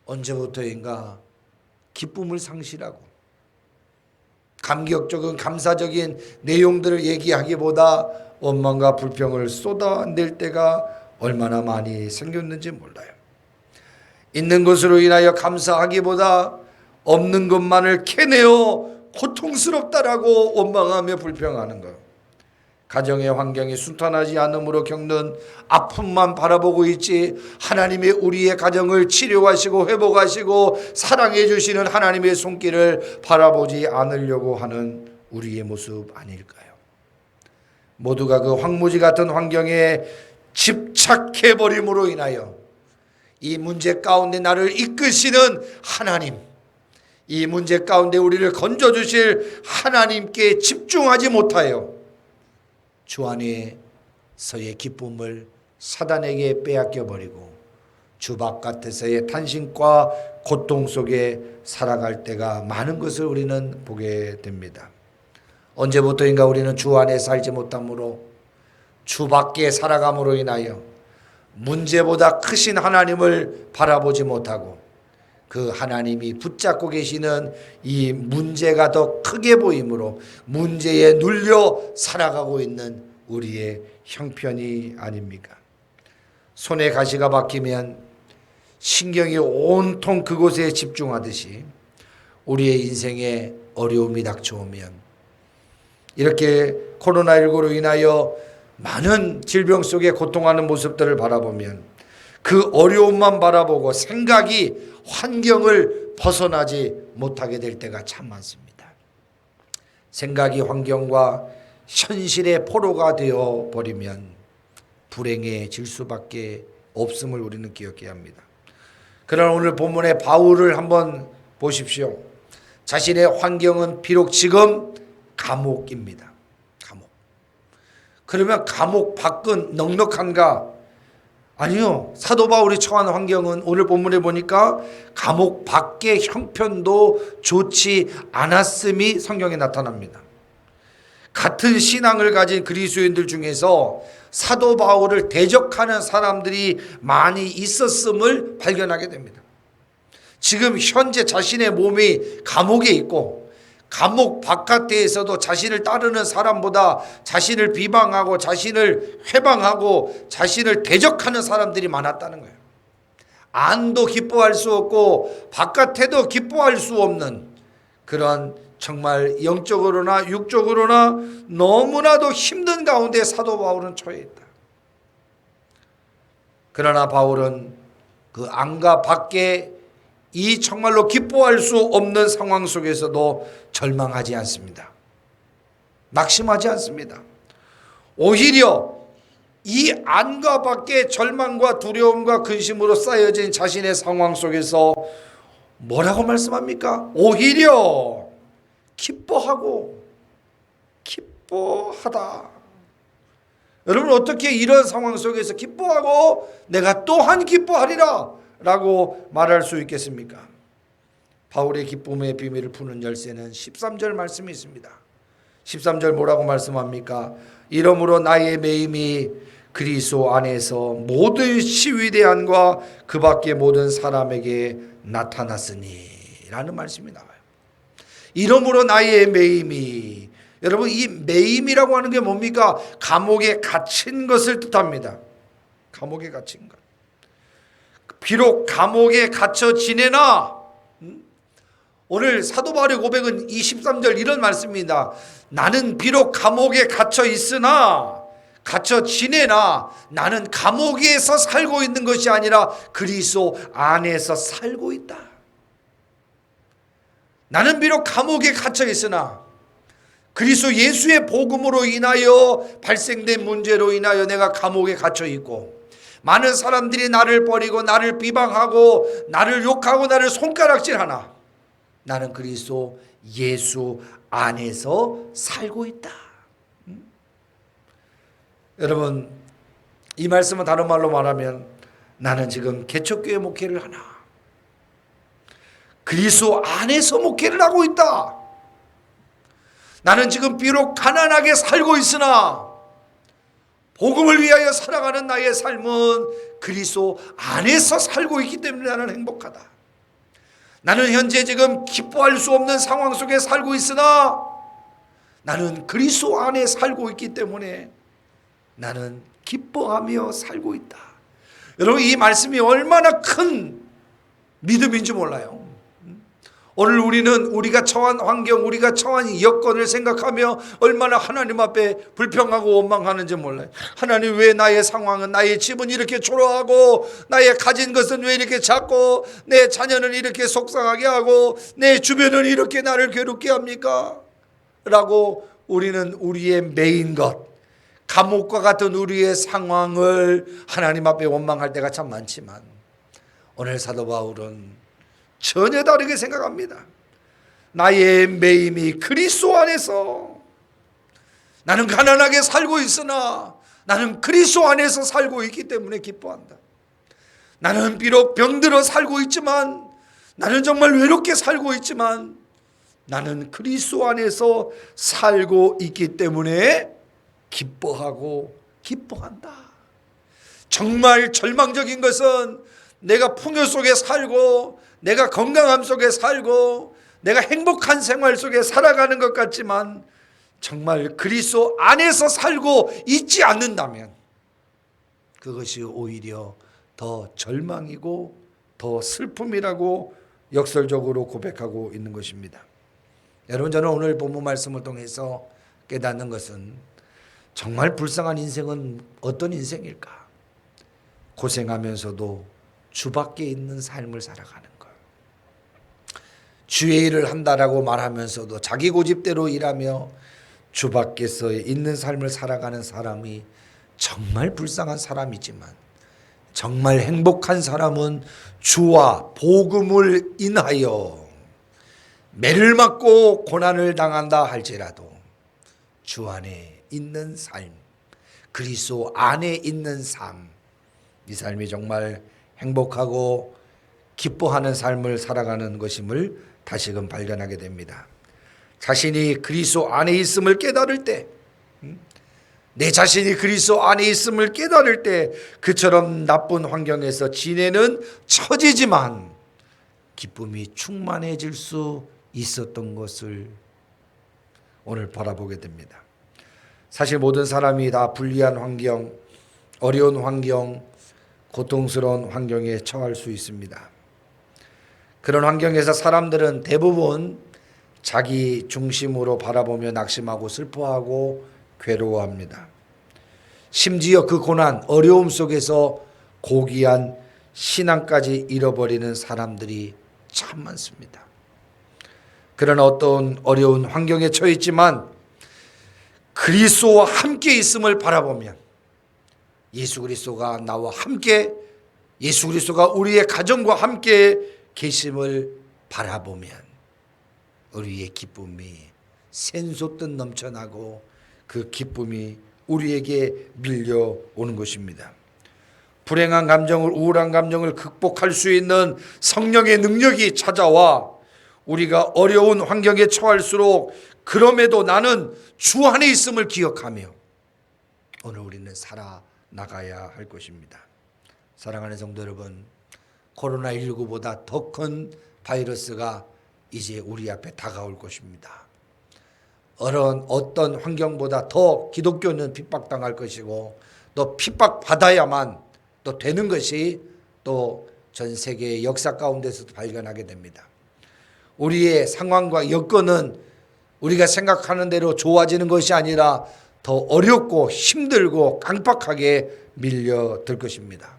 언제부터인가 기쁨을 상실하고 감격적인 감사적인 내용들을 얘기하기보다 원망과 불평을 쏟아낼 때가 얼마나 많이 생겼는지 몰라요. 있는 것으로 인하여 감사하기보다 없는 것만을 캐내어 고통스럽다라고 원망하며 불평하는 것. 가정의 환경이 순탄하지 않음으로 겪는 아픔만 바라보고 있지 하나님의 우리의 가정을 치료하시고 회복하시고 사랑해 주시는 하나님의 손길을 바라보지 않으려고 하는 우리의 모습 아닐까요? 모두가 그 황무지 같은 환경에 집착해버림으로 인하여 이 문제 가운데 나를 이끄시는 하나님, 이 문제 가운데 우리를 건져주실 하나님께 집중하지 못하여 주 안에서의 기쁨을 사단에게 빼앗겨버리고 주 바깥에서의 탄식과 고통 속에 살아갈 때가 많은 것을 우리는 보게 됩니다. 언제부터인가 우리는 주 안에 살지 못함으로 주 밖에 살아감으로 인하여 문제보다 크신 하나님을 바라보지 못하고 그 하나님이 붙잡고 계시는 이 문제가 더 크게 보이므로 문제에 눌려 살아가고 있는 우리의 형편이 아닙니까? 손에 가시가 박히면 신경이 온통 그곳에 집중하듯이 우리의 인생에 어려움이 닥쳐오면 이렇게 코로나19로 인하여 많은 질병 속에 고통하는 모습들을 바라보면 그 어려움만 바라보고 생각이 환경을 벗어나지 못하게 될 때가 참 많습니다. 생각이 환경과 현실의 포로가 되어버리면 불행해질 수밖에 없음을 우리는 기억해야 합니다. 그러나 오늘 본문의 바울을 한번 보십시오. 자신의 환경은 비록 지금 감옥입니다. 감옥. 그러면 감옥 밖은 넉넉한가? 아니요. 사도 바울이 처한 환경은 오늘 본문에 보니까 감옥 밖의 형편도 좋지 않았음이 성경에 나타납니다. 같은 신앙을 가진 그리스도인들 중에서 사도 바울을 대적하는 사람들이 많이 있었음을 발견하게 됩니다. 지금 현재 자신의 몸이 감옥에 있고 감옥 바깥에서도 자신을 따르는 사람보다 자신을 비방하고 자신을 회방하고 자신을 대적하는 사람들이 많았다는 거예요. 안도 기뻐할 수 없고 바깥에도 기뻐할 수 없는 그런 정말 영적으로나 육적으로나 너무나도 힘든 가운데 사도 바울은 처해 있다. 그러나 바울은 그 안과 밖에 이 정말로 기뻐할 수 없는 상황 속에서도 절망하지 않습니다. 낙심하지 않습니다. 오히려 이 안과 밖에 절망과 두려움과 근심으로 쌓여진 자신의 상황 속에서 뭐라고 말씀합니까? 오히려 기뻐하고 기뻐하다. 여러분 어떻게 이런 상황 속에서 기뻐하고 내가 또한 기뻐하리라 라고 말할 수 있겠습니까? 바울의 기쁨의 비밀을 푸는 열쇠는 13절 말씀이 있습니다. 13절 뭐라고 말씀합니까? 이러므로 나의 매임이 그리스도 안에서 모든 시위대안과 그 밖의 모든 사람에게 나타났으니 라는 말씀이 나와요. 이러므로 나의 매임이, 여러분 이 매임이라고 하는 게 뭡니까? 감옥에 갇힌 것을 뜻합니다. 감옥에 갇힌 것. 비록 감옥에 갇혀 지내나, 오늘 사도 바울의 고백은 이 13절 이런 말씀입니다. 나는 비록 감옥에 갇혀 있으나 갇혀 지내나 나는 감옥에서 살고 있는 것이 아니라 그리스도 안에서 살고 있다. 나는 비록 감옥에 갇혀 있으나 그리스도 예수의 복음으로 인하여 발생된 문제로 인하여 내가 감옥에 갇혀 있고 많은 사람들이 나를 버리고 나를 비방하고 나를 욕하고 나를 손가락질하나 나는 그리스도 예수 안에서 살고 있다. 여러분 이 말씀은 다른 말로 말하면 나는 지금 개척교회 목회를 하나 그리스도 안에서 목회를 하고 있다. 나는 지금 비록 가난하게 살고 있으나 복음을 위하여 살아가는 나의 삶은 그리스도 안에서 살고 있기 때문에 나는 행복하다. 나는 현재 지금 기뻐할 수 없는 상황 속에 살고 있으나 나는 그리스도 안에 살고 있기 때문에 나는 기뻐하며 살고 있다. 여러분 이 말씀이 얼마나 큰 믿음인지 몰라요. 오늘 우리는 우리가 처한 환경, 우리가 처한 여건을 생각하며 얼마나 하나님 앞에 불평하고 원망하는지 몰라요. 하나님 왜 나의 상황은, 나의 집은 이렇게 초라하고 나의 가진 것은 왜 이렇게 작고 내 자녀는 이렇게 속상하게 하고 내 주변은 이렇게 나를 괴롭게 합니까? 라고 우리는 우리의 메인 것, 감옥과 같은 우리의 상황을 하나님 앞에 원망할 때가 참 많지만 오늘 사도 바울은 전혀 다르게 생각합니다. 나의 매임이 그리스도 안에서, 나는 가난하게 살고 있으나 나는 그리스도 안에서 살고 있기 때문에 기뻐한다. 나는 비록 병들어 살고 있지만, 나는 정말 외롭게 살고 있지만 나는 그리스도 안에서 살고 있기 때문에 기뻐하고 기뻐한다. 정말 절망적인 것은 내가 풍요 속에 살고 내가 건강함 속에 살고 내가 행복한 생활 속에 살아가는 것 같지만 정말 그리스도 안에서 살고 있지 않는다면 그것이 오히려 더 절망이고 더 슬픔이라고 역설적으로 고백하고 있는 것입니다. 여러분 저는 오늘 본문 말씀을 통해서 깨닫는 것은 정말 불쌍한 인생은 어떤 인생일까? 고생하면서도 주 밖에 있는 삶을 살아가는 것. 주의 일을 한다라고 말하면서도 자기 고집대로 일하며 주 밖에서 있는 삶을 살아가는 사람이 정말 불쌍한 사람이지만 정말 행복한 사람은 주와 복음을 인하여 매를 맞고 고난을 당한다 할지라도 주 안에 있는 삶, 그리스도 안에 있는 삶, 이 삶이 정말 행복하고 기뻐하는 삶을 살아가는 것임을 다시금 발견하게 됩니다. 자신이 그리스도 안에 있음을 깨달을 때, 내 자신이 그리스도 안에 있음을 깨달을 때 그처럼 나쁜 환경에서 지내는 처지지만 기쁨이 충만해질 수 있었던 것을 오늘 바라보게 됩니다. 사실 모든 사람이 다 불리한 환경, 어려운 환경, 고통스러운 환경에 처할 수 있습니다. 그런 환경에서 사람들은 대부분 자기 중심으로 바라보며 낙심하고 슬퍼하고 괴로워합니다. 심지어 그 고난, 어려움 속에서 고귀한 신앙까지 잃어버리는 사람들이 참 많습니다. 그런 어떤 어려운 환경에 처해 있지만 그리스도와 함께 있음을 바라보면, 예수 그리스도가 나와 함께, 예수 그리스도가 우리의 가정과 함께 계심을 바라보면 우리의 기쁨이 샘솟듯 넘쳐나고 그 기쁨이 우리에게 밀려오는 것입니다. 불행한 감정을, 우울한 감정을 극복할 수 있는 성령의 능력이 찾아와 우리가 어려운 환경에 처할수록 그럼에도 나는 주 안에 있음을 기억하며 오늘 우리는 살아나가야 할 것입니다. 사랑하는 성도 여러분, 코로나19보다 더 큰 바이러스가 이제 우리 앞에 다가올 것입니다. 어떤 환경보다 더 기독교는 핍박당할 것이고 또 핍박받아야만 또 되는 것이 또 전 세계의 역사 가운데서도 발견하게 됩니다. 우리의 상황과 여건은 우리가 생각하는 대로 좋아지는 것이 아니라 더 어렵고 힘들고 강팍하게 밀려들 것입니다.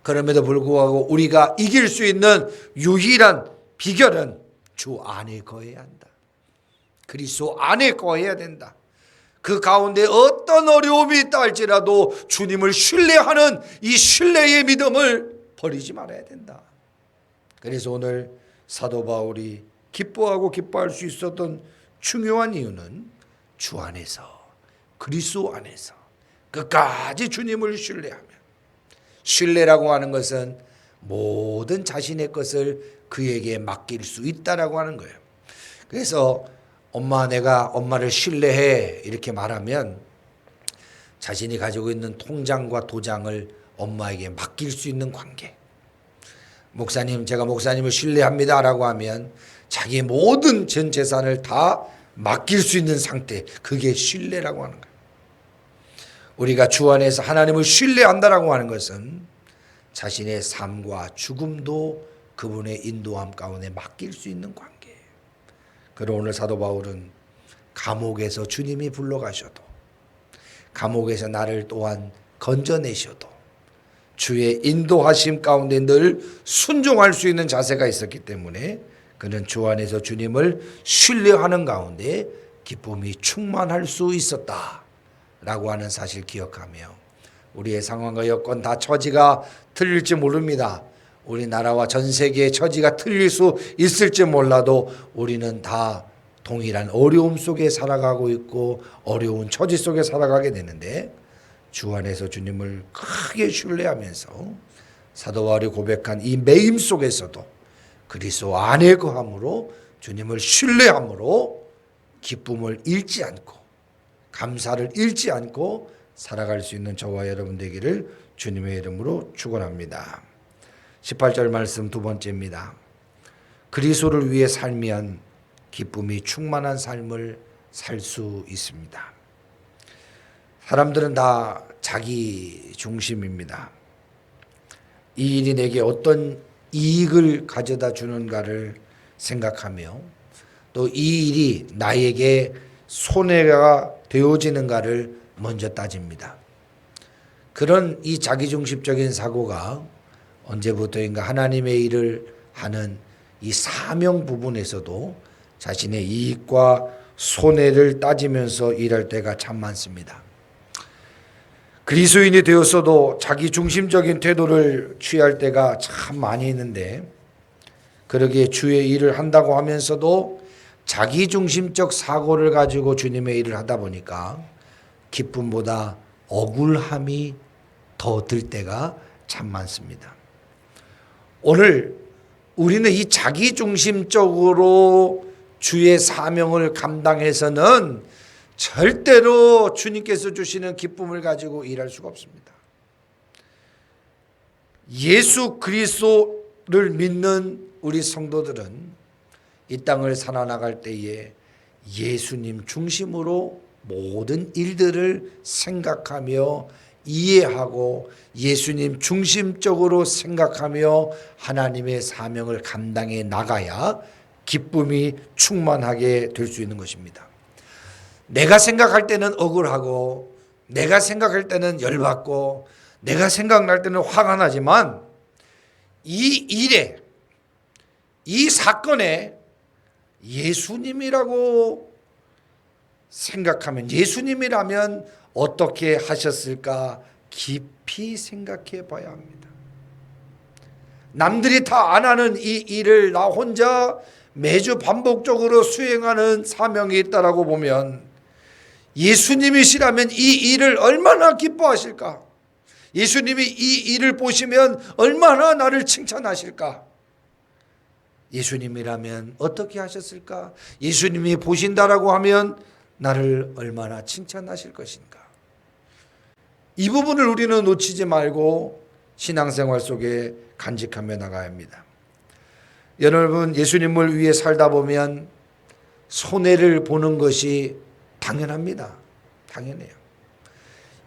그럼에도 불구하고 우리가 이길 수 있는 유일한 비결은 주 안에 거해야 한다. 그리스도 안에 거해야 된다. 그 가운데 어떤 어려움이 있다 할지라도 주님을 신뢰하는 이 신뢰의 믿음을 버리지 말아야 된다. 그래서 오늘 사도 바울이 기뻐하고 기뻐할 수 있었던 중요한 이유는 주 안에서, 그리스도 안에서 끝까지 주님을 신뢰하며, 신뢰라고 하는 것은 모든 자신의 것을 그에게 맡길 수 있다라고 하는 거예요. 그래서 엄마, 내가 엄마를 신뢰해 이렇게 말하면 자신이 가지고 있는 통장과 도장을 엄마에게 맡길 수 있는 관계. 목사님, 제가 목사님을 신뢰합니다 라고 하면 자기의 모든 전 재산을 다 맡길 수 있는 상태, 그게 신뢰라고 하는 거예요. 우리가 주 안에서 하나님을 신뢰한다라고 하는 것은 자신의 삶과 죽음도 그분의 인도함 가운데 맡길 수 있는 관계예요. 그리고 오늘 사도 바울은 감옥에서 주님이 불러가셔도, 감옥에서 나를 또한 건져내셔도 주의 인도하심 가운데 늘 순종할 수 있는 자세가 있었기 때문에 그는 주 안에서 주님을 신뢰하는 가운데 기쁨이 충만할 수 있었다라고 하는 사실 기억하며, 우리의 상황과 여건 다 처지가 틀릴지 모릅니다. 우리나라와 전 세계의 처지가 틀릴 수 있을지 몰라도 우리는 다 동일한 어려움 속에 살아가고 있고 어려운 처지 속에 살아가게 되는데, 주 안에서 주님을 크게 신뢰하면서 사도 바울이 고백한 이 매임 속에서도 그리스도 안에 거함으로, 주님을 신뢰함으로 기쁨을 잃지 않고 감사를 잃지 않고 살아갈 수 있는 저와 여러분 되기를 주님의 이름으로 축원합니다. 18절 말씀 두 번째입니다. 그리스도를 위해 살면 기쁨이 충만한 삶을 살 수 있습니다. 사람들은 다 자기 중심입니다. 이 일이 내게 어떤 이익을 가져다 주는가를 생각하며 또 이 일이 나에게 손해가 되어지는가를 먼저 따집니다. 그런 이 자기중심적인 사고가 언제부터인가 하나님의 일을 하는 이 사명 부분에서도 자신의 이익과 손해를 따지면서 일할 때가 참 많습니다. 그리스도인이 되었어도 자기중심적인 태도를 취할 때가 참 많이 있는데, 그러기에 주의 일을 한다고 하면서도 자기중심적 사고를 가지고 주님의 일을 하다 보니까 기쁨보다 억울함이 더 들 때가 참 많습니다. 오늘 우리는 이 자기중심적으로 주의 사명을 감당해서는 절대로 주님께서 주시는 기쁨을 가지고 일할 수가 없습니다. 예수 그리스도를 믿는 우리 성도들은 이 땅을 살아나갈 때에 예수님 중심으로 모든 일들을 생각하며 이해하고 예수님 중심적으로 생각하며 하나님의 사명을 감당해 나가야 기쁨이 충만하게 될 수 있는 것입니다. 내가 생각할 때는 억울하고 내가 생각할 때는 열받고 내가 생각날 때는 화가 나지만 이 일에 이 사건에 예수님이라고 생각하면 예수님이라면 어떻게 하셨을까 깊이 생각해 봐야 합니다. 남들이 다 안 하는 이 일을 나 혼자 매주 반복적으로 수행하는 사명이 있다라고 보면 예수님이시라면 이 일을 얼마나 기뻐하실까? 예수님이 이 일을 보시면 얼마나 나를 칭찬하실까? 예수님이라면 어떻게 하셨을까? 예수님이 보신다라고 하면 나를 얼마나 칭찬하실 것인가? 이 부분을 우리는 놓치지 말고 신앙생활 속에 간직하며 나가야 합니다. 여러분, 예수님을 위해 살다 보면 손해를 보는 것이 당연합니다. 당연해요.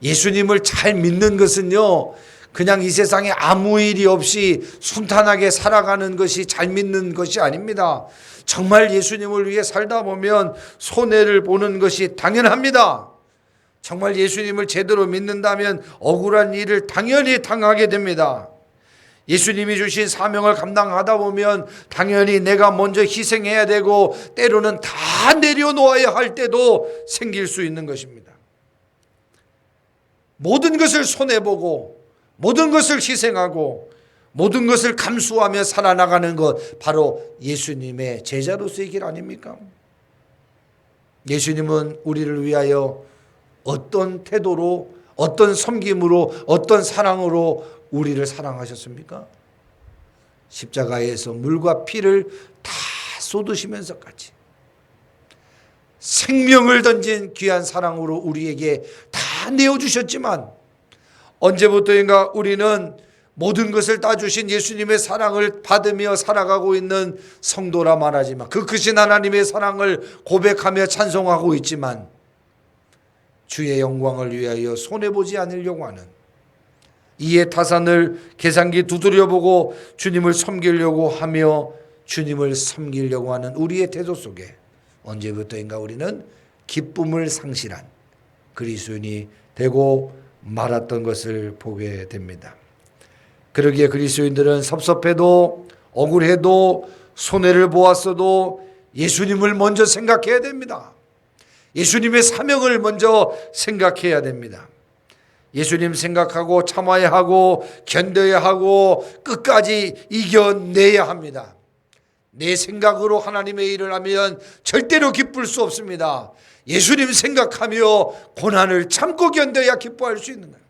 예수님을 잘 믿는 것은요, 그냥 이 세상에 아무 일이 없이 순탄하게 살아가는 것이 잘 믿는 것이 아닙니다. 정말 예수님을 위해 살다 보면 손해를 보는 것이 당연합니다. 정말 예수님을 제대로 믿는다면 억울한 일을 당연히 당하게 됩니다. 예수님이 주신 사명을 감당하다 보면 당연히 내가 먼저 희생해야 되고 때로는 다 내려놓아야 할 때도 생길 수 있는 것입니다. 모든 것을 손해보고 모든 것을 희생하고 모든 것을 감수하며 살아나가는 것, 바로 예수님의 제자로서의 길 아닙니까? 예수님은 우리를 위하여 어떤 태도로, 어떤 섬김으로, 어떤 사랑으로 우리를 사랑하셨습니까? 십자가에서 물과 피를 다 쏟으시면서까지 생명을 던진 귀한 사랑으로 우리에게 다 내어주셨지만, 언제부터인가 우리는 모든 것을 다 주신 예수님의 사랑을 받으며 살아가고 있는 성도라 말하지만, 그 크신 하나님의 사랑을 고백하며 찬송하고 있지만 주의 영광을 위하여 손해보지 않으려고 하는, 이에 타산을 계산기 두드려보고 주님을 섬기려고 하며 주님을 섬기려고 하는 우리의 태도 속에 언제부터인가 우리는 기쁨을 상실한 그리스도인이 되고 말았던 것을 보게 됩니다. 그러기에 그리스도인들은 섭섭해도 억울해도 손해를 보았어도 예수님을 먼저 생각해야 됩니다. 예수님의 사명을 먼저 생각해야 됩니다. 예수님 생각하고 참아야 하고 견뎌야 하고 끝까지 이겨내야 합니다. 내 생각으로 하나님의 일을 하면 절대로 기쁠 수 없습니다. 예수님 생각하며 고난을 참고 견뎌야 기뻐할 수 있는 거예요.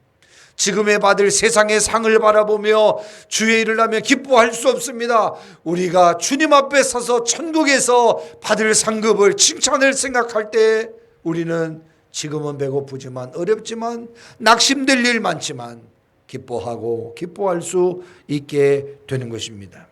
지금에 받을 세상의 상을 바라보며 주의 일을 하며 기뻐할 수 없습니다. 우리가 주님 앞에 서서 천국에서 받을 상급을, 칭찬을 생각할 때 우리는 지금은 배고프지만, 어렵지만, 낙심될 일 많지만 기뻐하고 기뻐할 수 있게 되는 것입니다.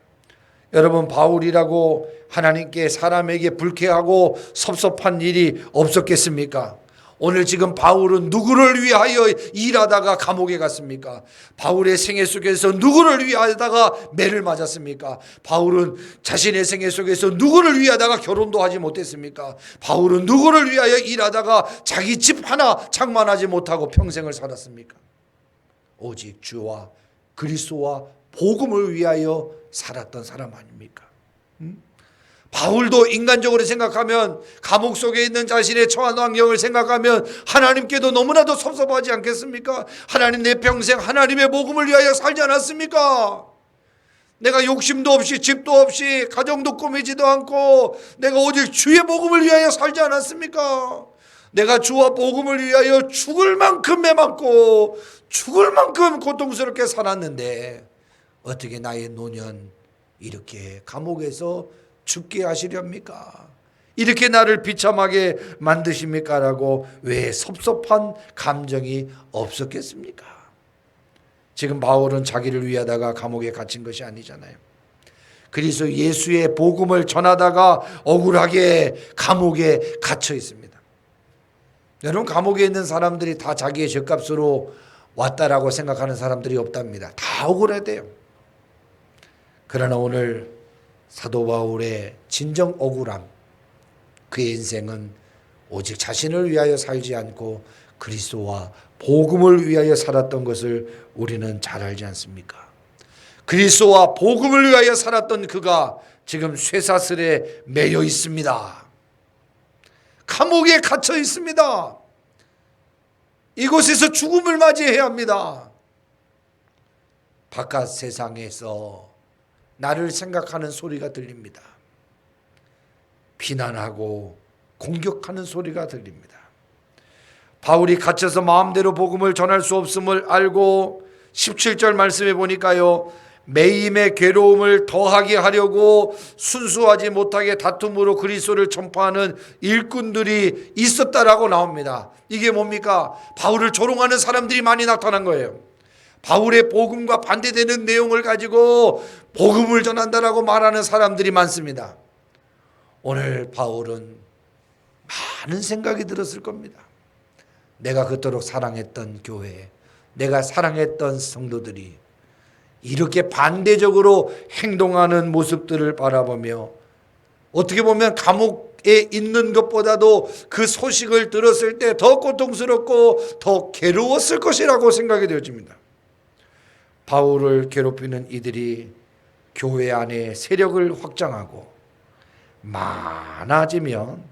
여러분, 바울이라고 하나님께 사람에게 불쾌하고 섭섭한 일이 없었겠습니까? 오늘 지금 바울은 누구를 위하여 일하다가 감옥에 갔습니까? 바울의 생애 속에서 누구를 위하다가 매를 맞았습니까? 바울은 자신의 생애 속에서 누구를 위하다가 결혼도 하지 못했습니까? 바울은 누구를 위하여 일하다가 자기 집 하나 장만하지 못하고 평생을 살았습니까? 오직 주와 그리스도와 복음을 위하여 살았던 사람 아닙니까? 바울도 인간적으로 생각하면, 감옥 속에 있는 자신의 처한 환경을 생각하면 하나님께도 너무나도 섭섭하지 않겠습니까? 하나님, 내 평생 하나님의 복음을 위하여 살지 않았습니까? 내가 욕심도 없이, 집도 없이, 가정도 꾸미지도 않고 내가 오직 주의 복음을 위하여 살지 않았습니까? 내가 주와 복음을 위하여 죽을 만큼 매맞고 죽을 만큼 고통스럽게 살았는데 어떻게 나의 노년 이렇게 감옥에서 죽게 하시렵니까? 이렇게 나를 비참하게 만드십니까? 라고 왜 섭섭한 감정이 없었겠습니까? 지금 바울은 자기를 위하다가 감옥에 갇힌 것이 아니잖아요. 그리스도 예수의 복음을 전하다가 억울하게 감옥에 갇혀 있습니다. 여러분, 감옥에 있는 사람들이 다 자기의 죗값으로 왔다라고 생각하는 사람들이 없답니다. 다 억울해대요. 그러나 오늘 사도 바울의 진정 억울함, 그의 인생은 오직 자신을 위하여 살지 않고 그리스도와 복음을 위하여 살았던 것을 우리는 잘 알지 않습니까? 그리스도와 복음을 위하여 살았던 그가 지금 쇠사슬에 매여 있습니다. 감옥에 갇혀 있습니다. 이곳에서 죽음을 맞이해야 합니다. 바깥 세상에서 나를 생각하는 소리가 들립니다. 비난하고 공격하는 소리가 들립니다. 바울이 갇혀서 마음대로 복음을 전할 수 없음을 알고 17절 말씀에 보니까요, 매임의 괴로움을 더하게 하려고 순수하지 못하게 다툼으로 그리스도를 전파하는 일꾼들이 있었다라고 나옵니다. 이게 뭡니까? 바울을 조롱하는 사람들이 많이 나타난 거예요. 바울의 복음과 반대되는 내용을 가지고 복음을 전한다라고 말하는 사람들이 많습니다. 오늘 바울은 많은 생각이 들었을 겁니다. 내가 그토록 사랑했던 교회, 내가 사랑했던 성도들이 이렇게 반대적으로 행동하는 모습들을 바라보며 어떻게 보면 감옥에 있는 것보다도 그 소식을 들었을 때 더 고통스럽고 더 괴로웠을 것이라고 생각이 되어집니다. 바울을 괴롭히는 이들이 교회 안에 세력을 확장하고 많아지면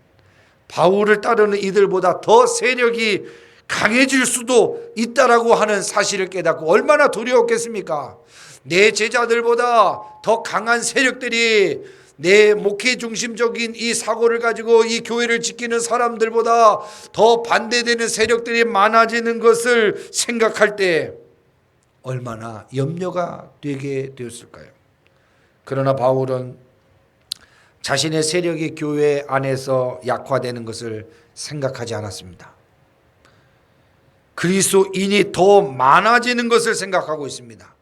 바울을 따르는 이들보다 더 세력이 강해질 수도 있다라고 하는 사실을 깨닫고 얼마나 두려웠겠습니까? 내 제자들보다 더 강한 세력들이 내 목회 중심적인 이 사고를 가지고 이 교회를 지키는 사람들보다 더 반대되는 세력들이 많아지는 것을 생각할 때 얼마나 염려가 되게 되었을까요? 그러나 바울은 자신의 세력이 교회 안에서 약화되는 것을 생각하지 않았습니다. 그리스도인이 더 많아지는 것을 생각하고 있습니다.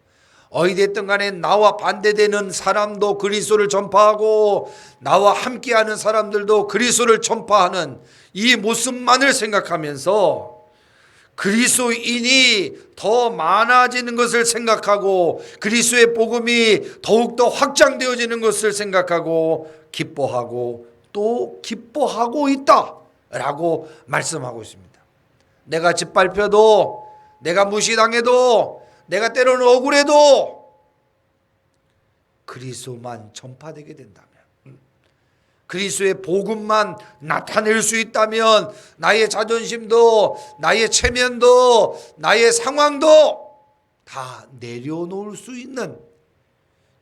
어디됐든 간에 나와 반대되는 사람도 그리스도를 전파하고 나와 함께하는 사람들도 그리스도를 전파하는 이 모습만을 생각하면서 그리스도인이 더 많아지는 것을 생각하고 그리스도의 복음이 더욱더 확장되어지는 것을 생각하고 기뻐하고 또 기뻐하고 있다라고 말씀하고 있습니다. 내가 짓밟혀도, 내가 무시당해도, 내가 때로는 억울해도 그리스도만 전파되게 된다면, 그리스도의 복음만 나타낼 수 있다면 나의 자존심도, 나의 체면도, 나의 상황도 다 내려놓을 수 있는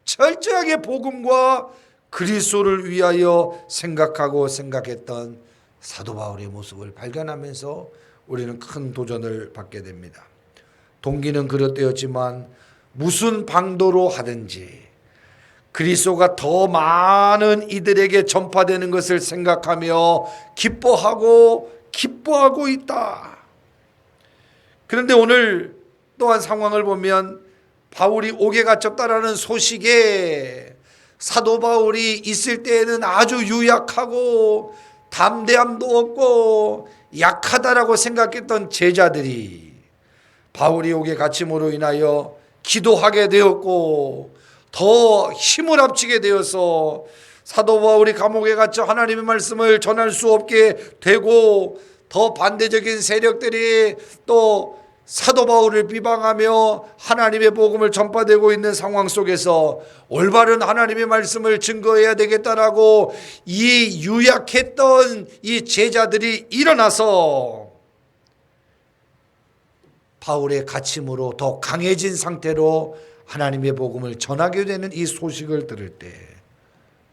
철저하게 복음과 그리스도를 위하여 생각하고 생각했던 사도 바울의 모습을 발견하면서 우리는 큰 도전을 받게 됩니다. 동기는 그릇되었지만 무슨 방도로 하든지 그리스도가 더 많은 이들에게 전파되는 것을 생각하며 기뻐하고 있다. 그런데 오늘 또한 상황을 보면 바울이 옥에 갇혔다라는 소식에 사도 바울이 있을 때에는 아주 유약하고 담대함도 없고 약하다라고 생각했던 제자들이 바울이 옥에 갇힘으로 인하여 기도하게 되었고 더 힘을 합치게 되어서 사도 바울이 감옥에 갇혀 하나님의 말씀을 전할 수 없게 되고 더 반대적인 세력들이 또 사도 바울을 비방하며 하나님의 복음을 전파되고 있는 상황 속에서 올바른 하나님의 말씀을 증거해야 되겠다라고 이 유약했던 이 제자들이 일어나서 바울의 갇힘으로 더 강해진 상태로 하나님의 복음을 전하게 되는 이 소식을 들을 때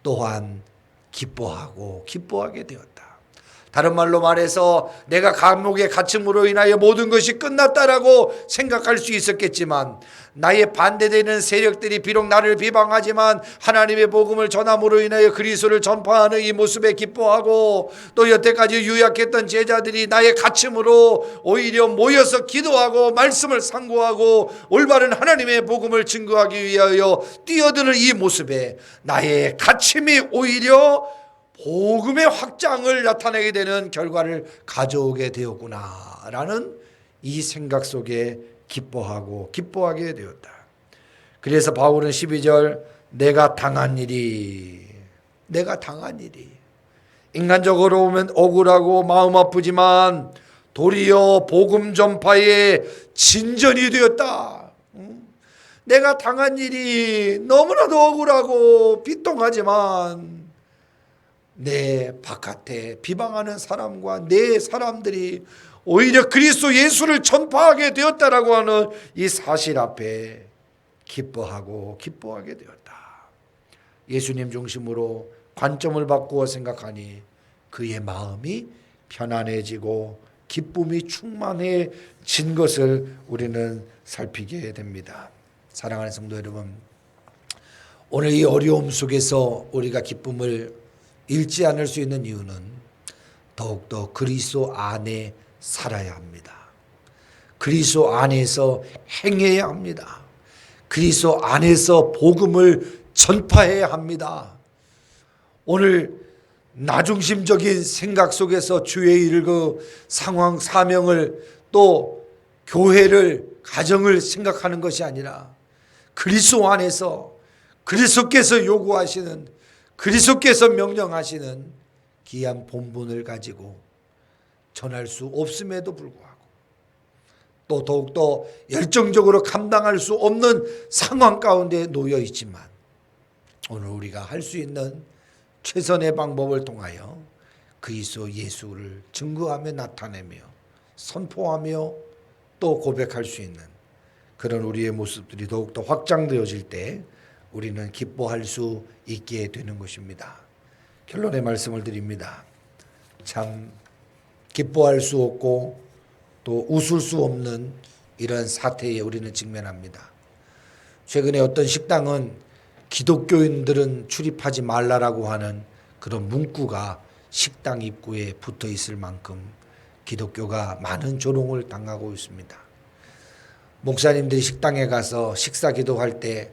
또한 기뻐하게 되었다. 다른 말로 말해서 내가 감옥에 갇힘으로 인하여 모든 것이 끝났다라고 생각할 수 있었겠지만, 나의 반대되는 세력들이 비록 나를 비방하지만 하나님의 복음을 전함으로 인하여 그리스도를 전파하는 이 모습에 기뻐하고, 또 여태까지 유약했던 제자들이 나의 갇힘으로 오히려 모여서 기도하고 말씀을 상고하고 올바른 하나님의 복음을 증거하기 위하여 뛰어드는 이 모습에 나의 갇힘이 오히려 복음의 확장을 나타내게 되는 결과를 가져오게 되었구나라는 이 생각 속에 기뻐하게 되었다. 그래서 바울은 12절 내가 당한 일이 인간적으로 보면 억울하고 마음 아프지만 도리어 복음 전파의 진전이 되었다. 내가 당한 일이 너무나도 억울하고 비통하지만 내 바깥에 비방하는 사람과 내 사람들이 오히려 그리스도 예수를 전파하게 되었다라고 하는 이 사실 앞에 기뻐하게 되었다. 예수님 중심으로 관점을 바꾸어 생각하니 그의 마음이 편안해지고 기쁨이 충만해진 것을 우리는 살피게 됩니다. 사랑하는 성도 여러분, 오늘 이 어려움 속에서 우리가 기쁨을 잃지 않을 수 있는 이유는 더욱더 그리스도 안에 살아야 합니다. 그리스도 안에서 행해야 합니다. 그리스도 안에서 복음을 전파해야 합니다. 오늘 나중심적인 생각 속에서 주의 일을 상황 사명을 또 교회를 가정을 생각하는 것이 아니라 그리스도 안에서 그리스도께서 요구하시는 그리스도께서 명령하시는 귀한 본분을 가지고 전할 수 없음에도 불구하고 또 더욱더 열정적으로 감당할 수 없는 상황 가운데 놓여 있지만 오늘 우리가 할 수 있는 최선의 방법을 통하여 그리스도 예수를 증거하며 나타내며 선포하며 또 고백할 수 있는 그런 우리의 모습들이 더욱더 확장되어질 때 우리는 기뻐할 수 있게 되는 것입니다. 결론의 말씀을 드립니다. 참 기뻐할 수 없고 또 웃을 수 없는 이런 사태에 우리는 직면합니다. 최근에 어떤 식당은 기독교인들은 출입하지 말라라고 하는 그런 문구가 식당 입구에 붙어 있을 만큼 기독교가 많은 조롱을 당하고 있습니다. 목사님들이 식당에 가서 식사 기도할 때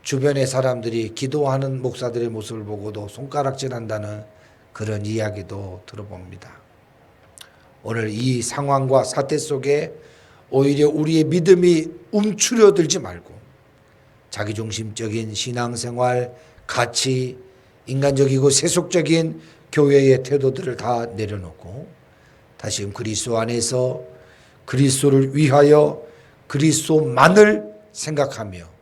주변의 사람들이 기도하는 목사들의 모습을 보고도 손가락질한다는 그런 이야기도 들어봅니다. 오늘 이 상황과 사태 속에 오히려 우리의 믿음이 움츠려들지 말고 자기중심적인 신앙생활, 가치, 인간적이고 세속적인 교회의 태도들을 다 내려놓고 다시금 그리스도 안에서 그리스도를 위하여 그리스도만을 생각하며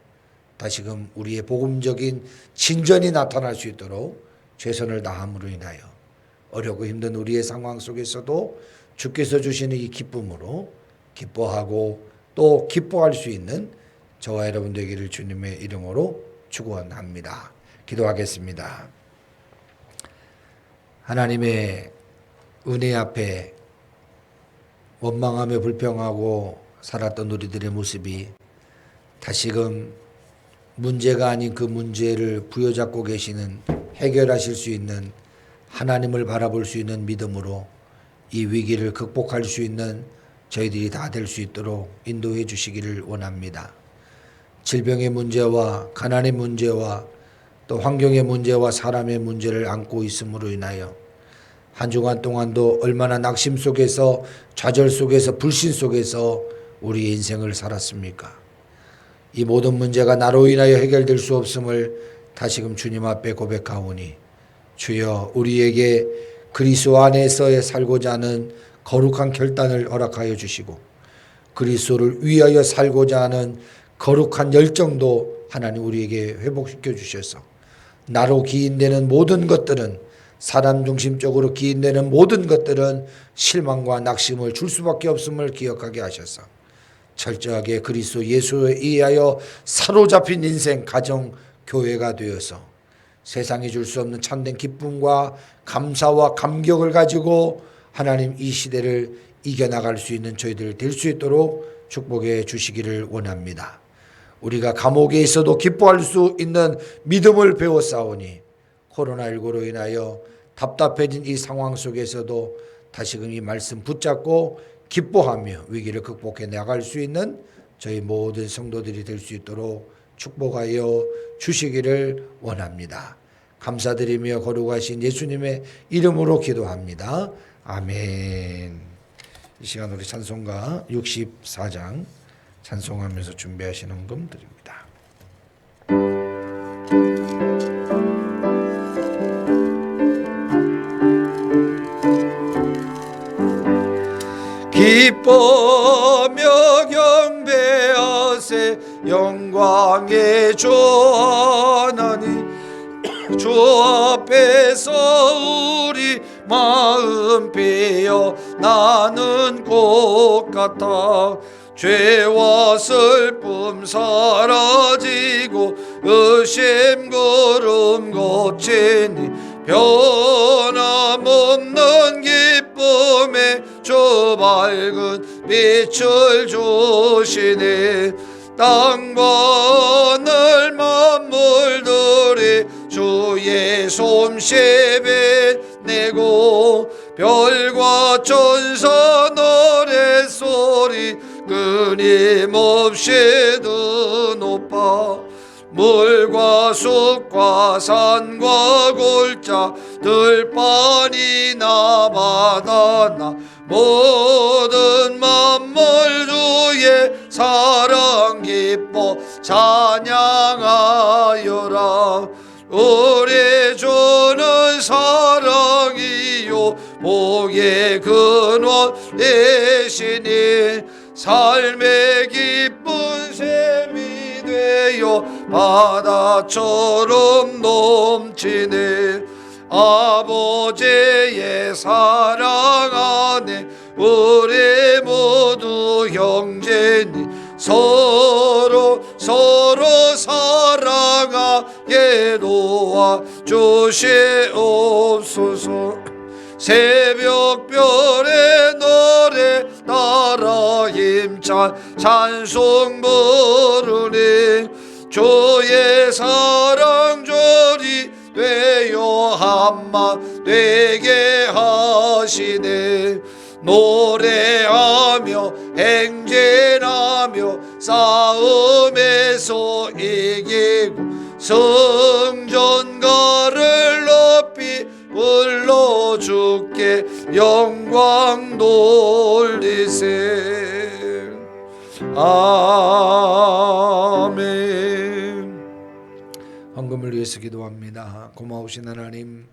다시금 우리의 복음적인 진전이 나타날 수 있도록 최선을 다함으로 인하여 어렵고 힘든 우리의 상황 속에서도 주께서 주시는 이 기쁨으로 기뻐하고 또 기뻐할 수 있는 저와 여러분 되기를 주님의 이름으로 축원합니다. 기도하겠습니다. 하나님의 은혜 앞에 원망하며 불평하고 살았던 우리들의 모습이 다시금 문제가 아닌 그 문제를 부여잡고 계시는 해결하실 수 있는 하나님을 바라볼 수 있는 믿음으로 이 위기를 극복할 수 있는 저희들이 다 될 수 있도록 인도해 주시기를 원합니다. 질병의 문제와 가난의 문제와 또 환경의 문제와 사람의 문제를 안고 있음으로 인하여 한 주간 동안도 얼마나 낙심 속에서 좌절 속에서 불신 속에서 우리 인생을 살았습니까? 이 모든 문제가 나로 인하여 해결될 수 없음을 다시금 주님 앞에 고백하오니 주여 우리에게 그리스도 안에서 살고자 하는 거룩한 결단을 허락하여 주시고 그리스도를 위하여 살고자 하는 거룩한 열정도 하나님 우리에게 회복시켜 주셔서 나로 기인되는 모든 것들은 사람 중심적으로 기인되는 모든 것들은 실망과 낙심을 줄 수밖에 없음을 기억하게 하셔서 철저하게 그리스도 예수에 의하여 사로잡힌 인생 가정 교회가 되어서 세상이 줄 수 없는 참된 기쁨과 감사와 감격을 가지고 하나님 이 시대를 이겨나갈 수 있는 저희들 될 수 있도록 축복해 주시기를 원합니다. 우리가 감옥에 있어도 기뻐할 수 있는 믿음을 배웠사오니 코로나19로 인하여 답답해진 이 상황 속에서도 다시금 이 말씀 붙잡고 기뻐하며 위기를 극복해 나갈 수 있는 저희 모든 성도들이 될 수 있도록 축복하여 주시기를 원합니다. 감사드리며 거룩하신 예수님의 이름으로 기도합니다. 아멘. 이 시간 우리 찬송가 64장 찬송하면서 준비하시는 헌금 드립니다. 기뻐며 경배하세 영광의 주 하나님 주 앞에서 우리 마음 베어 나는 꽃 같아 죄와 슬픔 사라지고 의심 구름 고치니 변함없는 기쁨에 주 밝은 빛을 주시네 땅과 하늘 만물들이 주의 솜씨에 내고 별과 천사 노랫소리 끊임없이 드높아 물과 숲과 산과 골짜 들판이나 바다나 모든 만물 주의 사랑 기뻐 찬양하여라 우리 주는 사랑이요 복의 근원이시니 삶의 기쁜 샘이 되어 바다처럼 넘치네 아버지의 사랑 안에 우리 모두 형제니 서로 사랑하게 도와 주시옵소서 새벽별의 노래 따라 힘찬 찬송 부르니 주의 사랑 조리 되어 한마 되게 하시네 노래하며 행진하며 싸움에서 이기고 성전가를 높이 불러 주께 영광 돌리세 아멘. 헌금을 위해서 기도합니다. 고마우신 하나님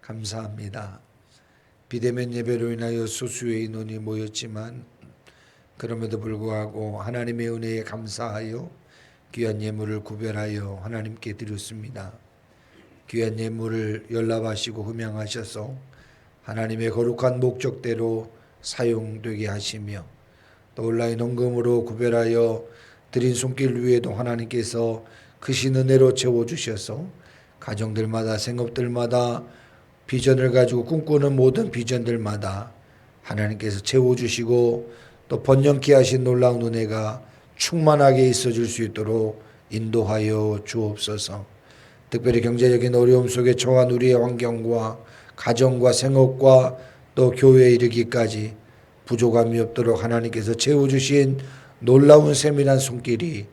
감사합니다. 비대면 예배로 인하여 소수의 인원이 모였지만 그럼에도 불구하고 하나님의 은혜에 감사하여 귀한 예물을 구별하여 하나님께 드렸습니다. 귀한 예물을 연락하시고 흠양하셔서 하나님의 거룩한 목적대로 사용되게 하시며 또 온라인 헌금으로 구별하여 드린 손길 위에도 하나님께서 크신 은혜로 채워주셔서 가정들마다 생업들마다 비전을 가지고 꿈꾸는 모든 비전들마다 하나님께서 채워주시고 또 번영케 하신 놀라운 은혜가 충만하게 있어질 수 있도록 인도하여 주옵소서. 특별히 경제적인 어려움 속에 처한 우리의 환경과 가정과 생업과 또 교회에 이르기까지 부족함이 없도록 하나님께서 채워주신 놀라운 세밀한 손길이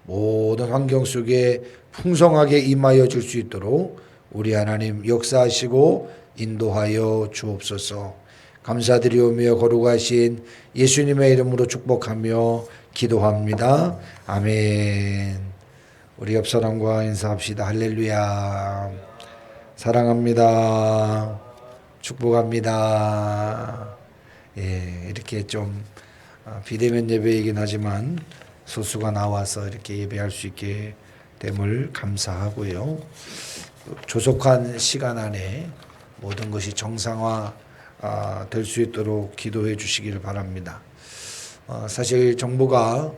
모든 환경 속에 풍성하게 임하여 줄 수 있도록 우리 하나님 역사하시고 인도하여 주옵소서. 감사드리오며 거룩하신 예수님의 이름으로 축복하며 기도합니다. 아멘. 우리 옆 사람과 인사합시다. 할렐루야. 사랑합니다. 축복합니다. 예, 이렇게 좀 비대면 예배이긴 하지만 소수가 나와서 이렇게 예배할 수 있게 됨을 감사하고요. 조속한 시간 안에 모든 것이 정상화 될 수 있도록 기도해 주시기를 바랍니다. 사실 정부가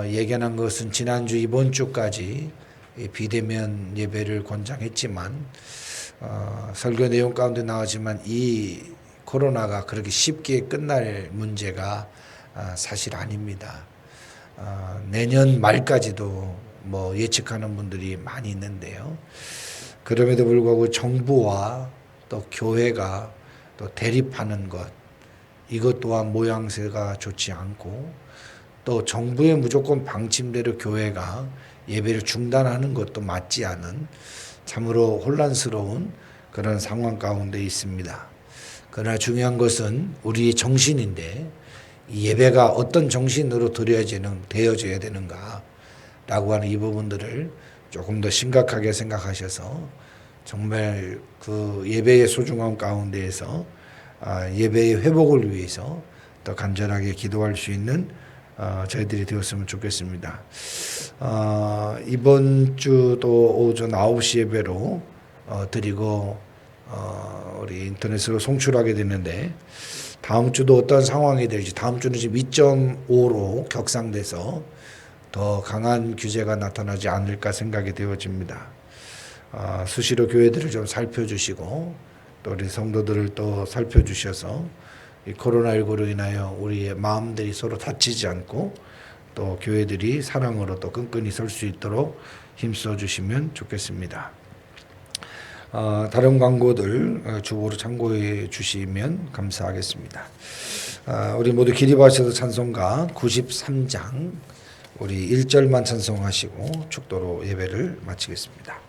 예견한 것은 지난주 이번 주까지 이 비대면 예배를 권장했지만 설교 내용 가운데 나오지만 이 코로나가 그렇게 쉽게 끝날 문제가 사실 아닙니다. 내년 말까지도 뭐 예측하는 분들이 많이 있는데요. 그럼에도 불구하고 정부와 또 교회가 또 대립하는 것, 이것 또한 모양새가 좋지 않고, 또 정부의 무조건 방침대로 교회가 예배를 중단하는 것도 맞지 않은 참으로 혼란스러운 그런 상황 가운데 있습니다. 그러나 중요한 것은 우리의 정신인데, 이 예배가 어떤 정신으로 되어져야 되는가 라고 하는 이 부분들을 조금 더 심각하게 생각하셔서 정말 그 예배의 소중함 가운데에서 예배의 회복을 위해서 더 간절하게 기도할 수 있는 저희들이 되었으면 좋겠습니다. 이번 주도 오전 9시 예배로 드리고 우리 인터넷으로 송출하게 됐는데, 다음 주도 어떤 상황이 될지, 다음 주는 지금 2.5로 격상돼서 더 강한 규제가 나타나지 않을까 생각이 되어집니다. 수시로 교회들을 좀 살펴주시고 또 우리 성도들을 또 살펴주셔서 이 코로나19로 인하여 우리의 마음들이 서로 다치지 않고 또 교회들이 사랑으로 또 끈끈이 설 수 있도록 힘써 주시면 좋겠습니다. 다른 광고들 주보로 참고해 주시면 감사하겠습니다. 우리 모두 기립하셔서 찬송가 93장 우리 1절만 찬송하시고 축도로 예배를 마치겠습니다.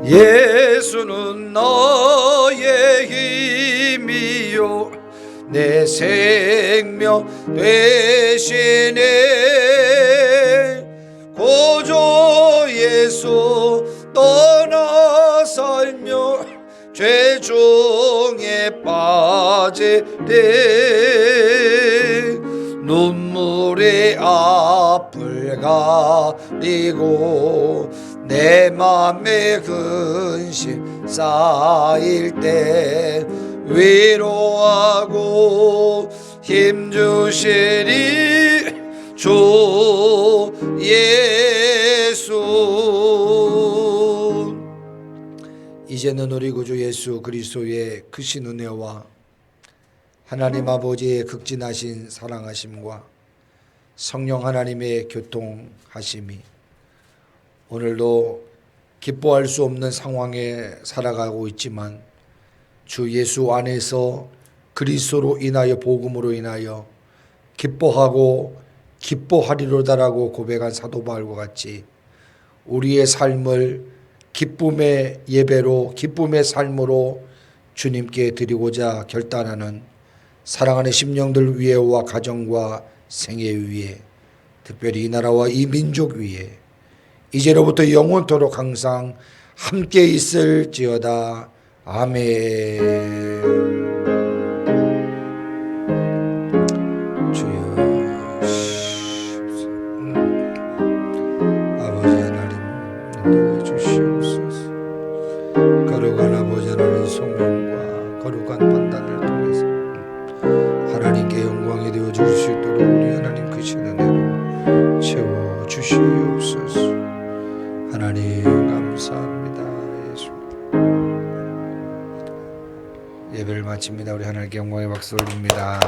예수는 너의 힘이요 내 생명 되시네. 고조 예수 떠나 살며 죄중에 빠지네. 눈물의 앞을 가리고 내 맘에 근심 쌓일 때 위로하고 힘주시리 주 예수. 이제는 우리 구주 예수 그리스도의 크신 은혜와 하나님 아버지의 극진하신 사랑하심과 성령 하나님의 교통하심이 오늘도 기뻐할 수 없는 상황에 살아가고 있지만 주 예수 안에서 그리스도로 인하여 복음으로 인하여 기뻐하고 기뻐하리로다라고 고백한 사도 바울과 같이 우리의 삶을 기쁨의 예배로 기쁨의 삶으로 주님께 드리고자 결단하는 사랑하는 심령들 위에와 가정과 생애 위에 특별히 이 나라와 이 민족 위에 이제로부터 영원토록 항상 함께 있을지어다. 아멘. 주여 아버지 하나님 인도해 주시옵소서. 거룩한 아버지 하나님 소명과 거룩한 판단을 통해서 하나님께 영광이 되어 줄 수 있도록 우리 하나님 크신 은혜로 채워 주시옵소서. 하나님 감사합니다. 예수. 예배를 마칩니다. 우리 하나님께 영광의 박수 올립니다.